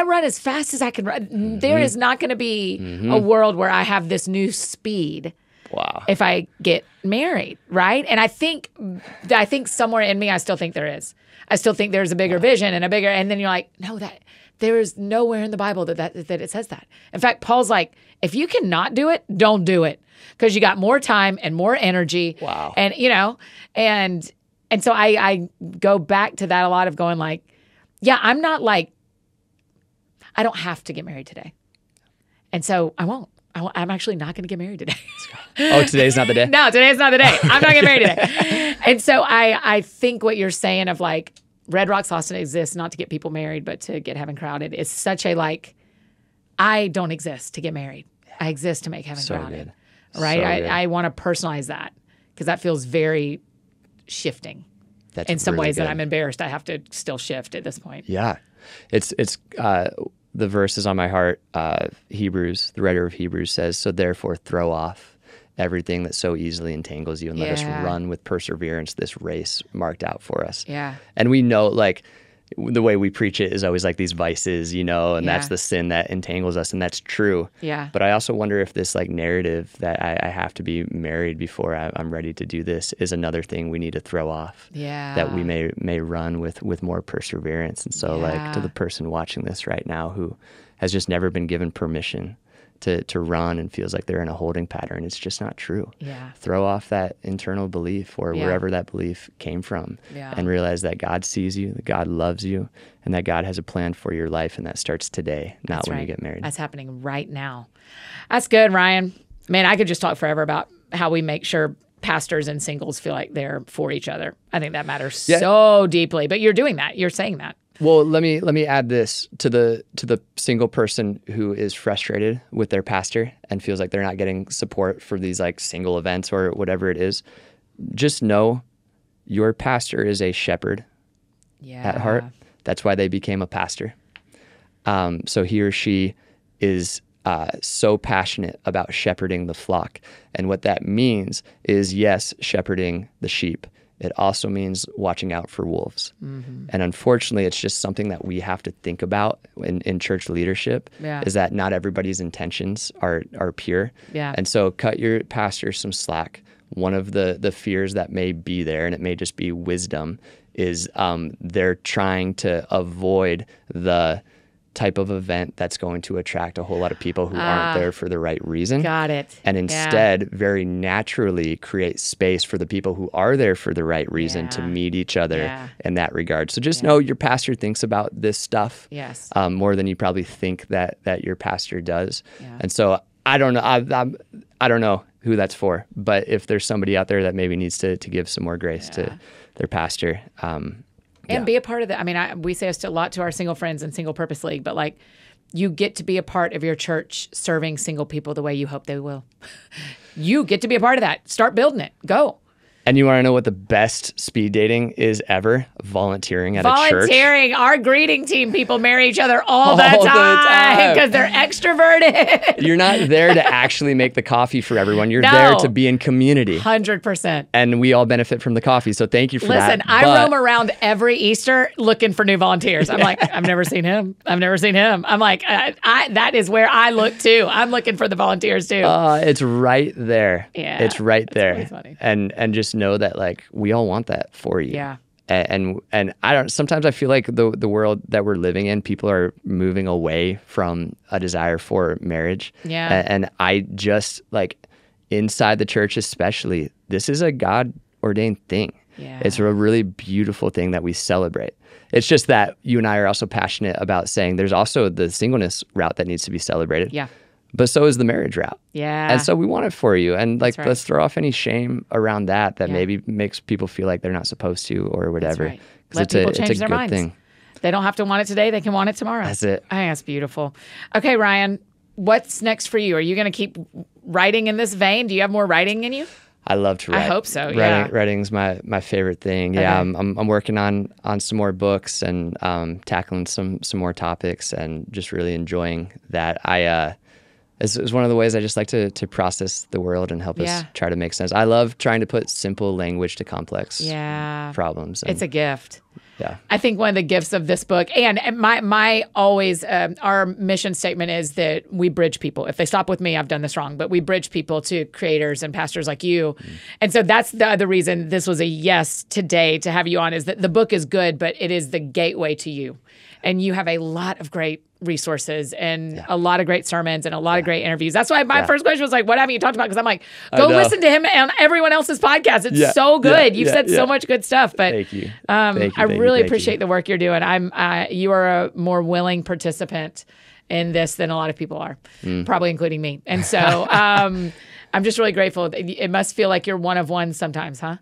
run as fast as I can run. There is not going to be a world where I have this new speed. Wow. If I get married, right? And I think somewhere in me, I still think there is. I still think there's a bigger vision and then you're like, no, that there is nowhere in the Bible that it says that. In fact, Paul's like, if you cannot do it, don't do it because you got more time and more energy. Wow. And and so I go back to that a lot of going like, yeah, I'm not like, I don't have to get married today. And so I won't. I'm actually not going to get married today. Today's not the day? No, today's not the day. I'm not getting married today. And so I think what you're saying of like, Red Rocks Austin exists not to get people married, but to get heaven crowded is such a like, I don't exist to get married. I exist to make heaven crowded. Good. Right? So good. I want to personalize that because that feels very shifting. That's in some really ways good. that I'm embarrassed I have to still shift at this point. Yeah. It's the verse is on my heart. Hebrews, the writer of Hebrews says, so therefore throw off everything that so easily entangles you and let us run with perseverance this race marked out for us. Yeah. And we know, like, the way we preach it is always like these vices, and Yeah. that's the sin that entangles us, and that's true. Yeah. But I also wonder if this like narrative that I have to be married before I'm ready to do this is another thing we need to throw off. Yeah. That we may run with more perseverance. And so like to the person watching this right now who has just never been given permission to run and feels like they're in a holding pattern, it's just not true. Yeah. Throw off that internal belief or Yeah. wherever that belief came from, Yeah. and realize that God sees you, that God loves you, and that God has a plan for your life, and that starts today, not That's when right. you get married. That's happening right now. That's good, Ryan. Man, I could just talk forever about how we make sure pastors and singles feel like they're for each other. I think that matters so deeply. But you're doing that. You're saying that. Well, let me add this to the single person who is frustrated with their pastor and feels like they're not getting support for these like single events or whatever it is. Just know your pastor is a shepherd at heart. That's why they became a pastor. So he or she is so passionate about shepherding the flock. And what that means is, yes, shepherding the sheep. It also means watching out for wolves. Mm-hmm. And unfortunately, it's just something that we have to think about in church leadership, is that not everybody's intentions are pure. Yeah. And so cut your pastor some slack. One of the fears that may be there, and it may just be wisdom, is they're trying to avoid the type of event that's going to attract a whole lot of people who aren't there for the right reason. Got it. And instead, very naturally create space for the people who are there for the right reason to meet each other in that regard. So just know your pastor thinks about this stuff more than you probably think that your pastor does. Yeah. And so I don't know. I don't know who that's for, but if there's somebody out there that maybe needs to give some more grace to their pastor, and be a part of that. I mean, we say this a lot to our single friends in Single Purpose League, but like, you get to be a part of your church serving single people the way you hope they will. You get to be a part of that. Start building it. Go. And you want to know what the best speed dating is ever? Volunteering at a church. Volunteering. Our greeting team people marry each other all the time because they're extroverted. You're not there to actually make the coffee for everyone. You're there to be in community. 100%. And we all benefit from the coffee. So thank you for that. Listen, I roam around every Easter looking for new volunteers. I'm like, I've never seen him. I've never seen him. I'm like, that is where I look too. I'm looking for the volunteers too. It's right there. Yeah. It's right there. Really funny. And just know that like we all want that for you. Yeah. And I don't, sometimes I feel like the world that we're living in, people are moving away from a desire for marriage. Yeah. And I just like inside the church, especially, this is a God ordained thing. Yeah. It's a really beautiful thing that we celebrate. It's just that you and I are also passionate about saying there's also the singleness route that needs to be celebrated. Yeah. But so is the marriage route. Yeah. And so we want it for you. And like, right. let's throw off any shame around that maybe makes people feel like they're not supposed to or whatever. Right. Let people change their minds. Thing. They don't have to want it today. They can want it tomorrow. That's it. I think that's beautiful. Okay, Ryan, what's next for you? Are you going to keep writing in this vein? Do you have more writing in you? I love to write. I hope so. Yeah. Writing's my favorite thing. Yeah. Okay. I'm working on some more books and tackling some more topics and just really enjoying that. It's one of the ways I just like to process the world and help us try to make sense. I love trying to put simple language to complex problems. It's a gift. Yeah. I think one of the gifts of this book, and my always, our mission statement is that we bridge people. If they stop with me, I've done this wrong, but we bridge people to creators and pastors like you. And so that's the other reason this was a yes today to have you on, is that the book is good, but it is the gateway to you. And you have a lot of great resources and a lot of great sermons and a lot of great interviews. That's why my first question was like, what haven't you talked about? Because I'm like, go listen to him and everyone else's podcast. It's so good. You've said so much good stuff. But thank you. I really appreciate the work you're doing. You are a more willing participant in this than a lot of people are, probably including me. And so I'm just really grateful. It must feel like you're one of one sometimes, huh?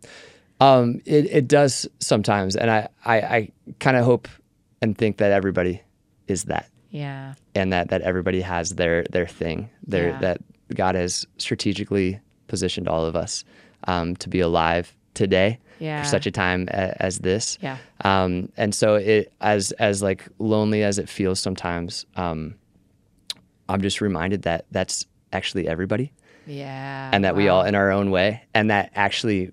It does sometimes. And I kind of hope and think that everybody is that. Yeah. And that everybody has their thing, that God has strategically positioned all of us to be alive today for such a time as this. Yeah. And so it as like lonely as it feels sometimes, I'm just reminded that that's actually everybody. Yeah. And that we all in our own way, and that actually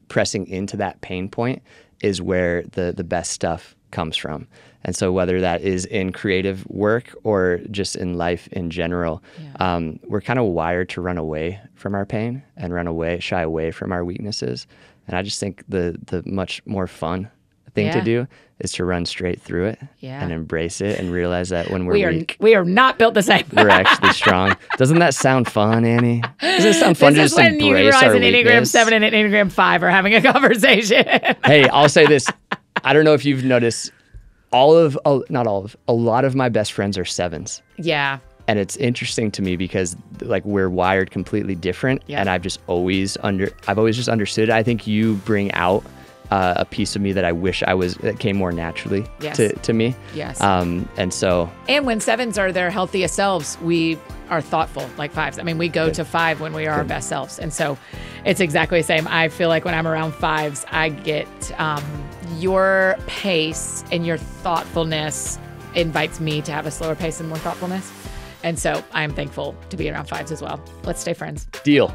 pressing into that pain point is where the best stuff comes from. And so whether that is in creative work or just in life in general, we're kind of wired to run away from our pain and shy away from our weaknesses. And I just think the much more fun thing to do is to run straight through it and embrace it and realize that when we're weak, we are not built the same. we're actually strong. Doesn't that sound fun, Annie? Doesn't it sound fun to just when you embrace realize our an Enneagram weakness? 7 and an Enneagram 5 are having a conversation. Hey, I'll say this. I don't know if you've noticed, not all of, a lot of my best friends are 7s. Yeah. And it's interesting to me because like we're wired completely different. And I've just always just understood it. I think you bring out a piece of me that I wish that came more naturally to me. Yes. And when 7s are their healthiest selves, we are thoughtful like 5s. I mean, we go to 5 when we are our best selves. And so it's exactly the same. I feel like when I'm around 5s, I get your pace and your thoughtfulness invites me to have a slower pace and more thoughtfulness. And so I'm thankful to be around 5s as well. Let's stay friends. Deal.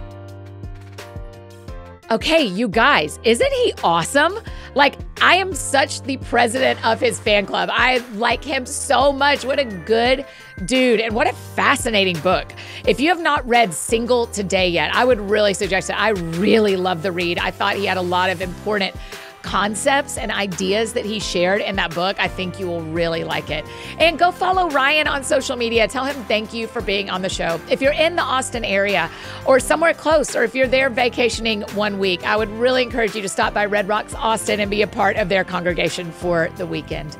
Okay, you guys, isn't he awesome? Like, I am such the president of his fan club. I like him so much. What a good dude, and what a fascinating book. If you have not read Single Today yet, I would really suggest it. I really love the read. I thought he had a lot of important concepts and ideas that he shared in that book. I think you will really like it. And go follow Ryan on social media. Tell him thank you for being on the show. If you're in the Austin area or somewhere close, or if you're there vacationing 1 week, I would really encourage you to stop by Red Rocks Austin and be a part of their congregation for the weekend.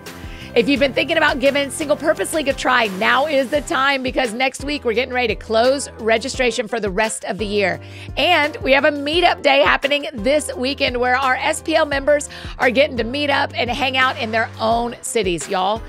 If you've been thinking about giving Single Purpose League a try, now is the time, because next week we're getting ready to close registration for the rest of the year. And we have a meetup day happening this weekend where our SPL members are getting to meet up and hang out in their own cities, y'all.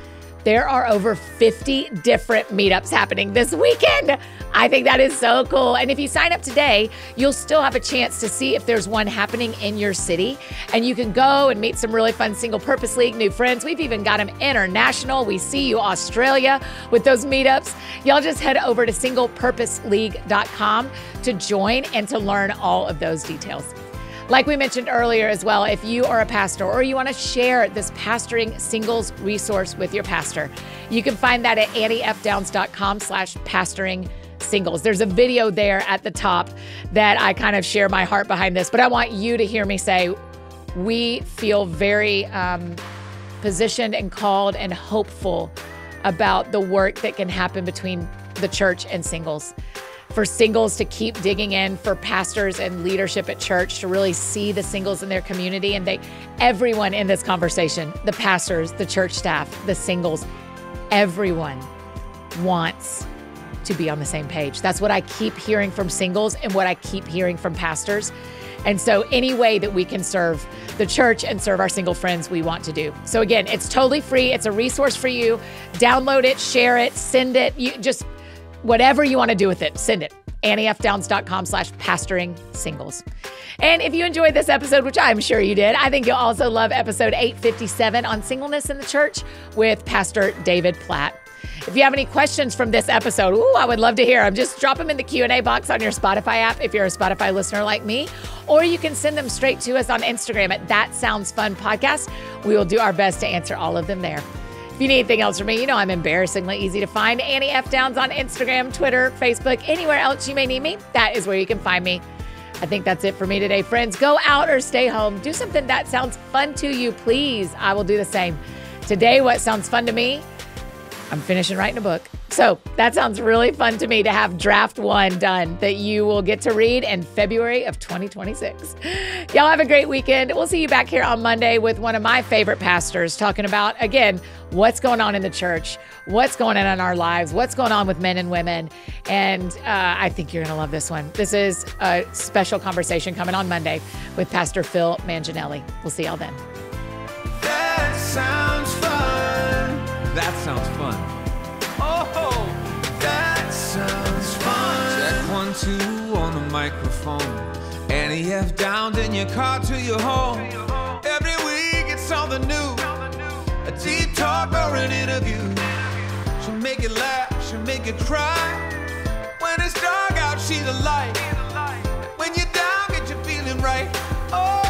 There are over 50 different meetups happening this weekend. I think that is so cool. And if you sign up today, you'll still have a chance to see if there's one happening in your city. And you can go and meet some really fun Single Purpose League new friends. We've even got them international. We see you Australia with those meetups. Y'all just head over to singlepurposeleague.com to join and to learn all of those details. Like we mentioned earlier as well, if you are a pastor or you want to share this pastoring singles resource with your pastor, you can find that at anniefdowns.com/pastoring singles. There's a video there at the top that I kind of share my heart behind this, but I want you to hear me say, we feel very positioned and called and hopeful about the work that can happen between the church and singles. For singles to keep digging in, for pastors and leadership at church to really see the singles in their community. And everyone in this conversation, the pastors, the church staff, the singles, everyone wants to be on the same page. That's what I keep hearing from singles and what I keep hearing from pastors. And so any way that we can serve the church and serve our single friends, we want to do. So again, it's totally free. It's a resource for you. Download it, share it, send it. Whatever you want to do with it, send it. anniefdowns.com/pastoring singles. And if you enjoyed this episode, which I'm sure you did, I think you'll also love episode 857 on singleness in the church with Pastor David Platt. If you have any questions from this episode, I would love to hear them. Just drop them in the Q&A box on your Spotify app if you're a Spotify listener like me, or you can send them straight to us on Instagram at That Sounds Fun Podcast. We will do our best to answer all of them there. If you need anything else from me, you know I'm embarrassingly easy to find. Annie F. Downs on Instagram, Twitter, Facebook, anywhere else you may need me. That is where you can find me. I think that's it for me today, friends. Go out or stay home. Do something that sounds fun to you, please. I will do the same. Today, what sounds fun to me? I'm finishing writing a book. So that sounds really fun to me to have draft 1 done that you will get to read in February of 2026. Y'all have a great weekend. We'll see you back here on Monday with one of my favorite pastors talking about, again, what's going on in the church, what's going on in our lives, what's going on with men and women. And I think you're going to love this one. This is a special conversation coming on Monday with Pastor Phil Manginelli. We'll see y'all then. That sounds fun. That sounds fun. Oh, that sounds fun. Check 1, 2 on the microphone. Annie F. Downs in your car to your home. Every week it's something new. A deep talk or an interview. She'll make you laugh, she'll make you cry. When it's dark out, she's a light. When you're down, get you feeling right. Oh.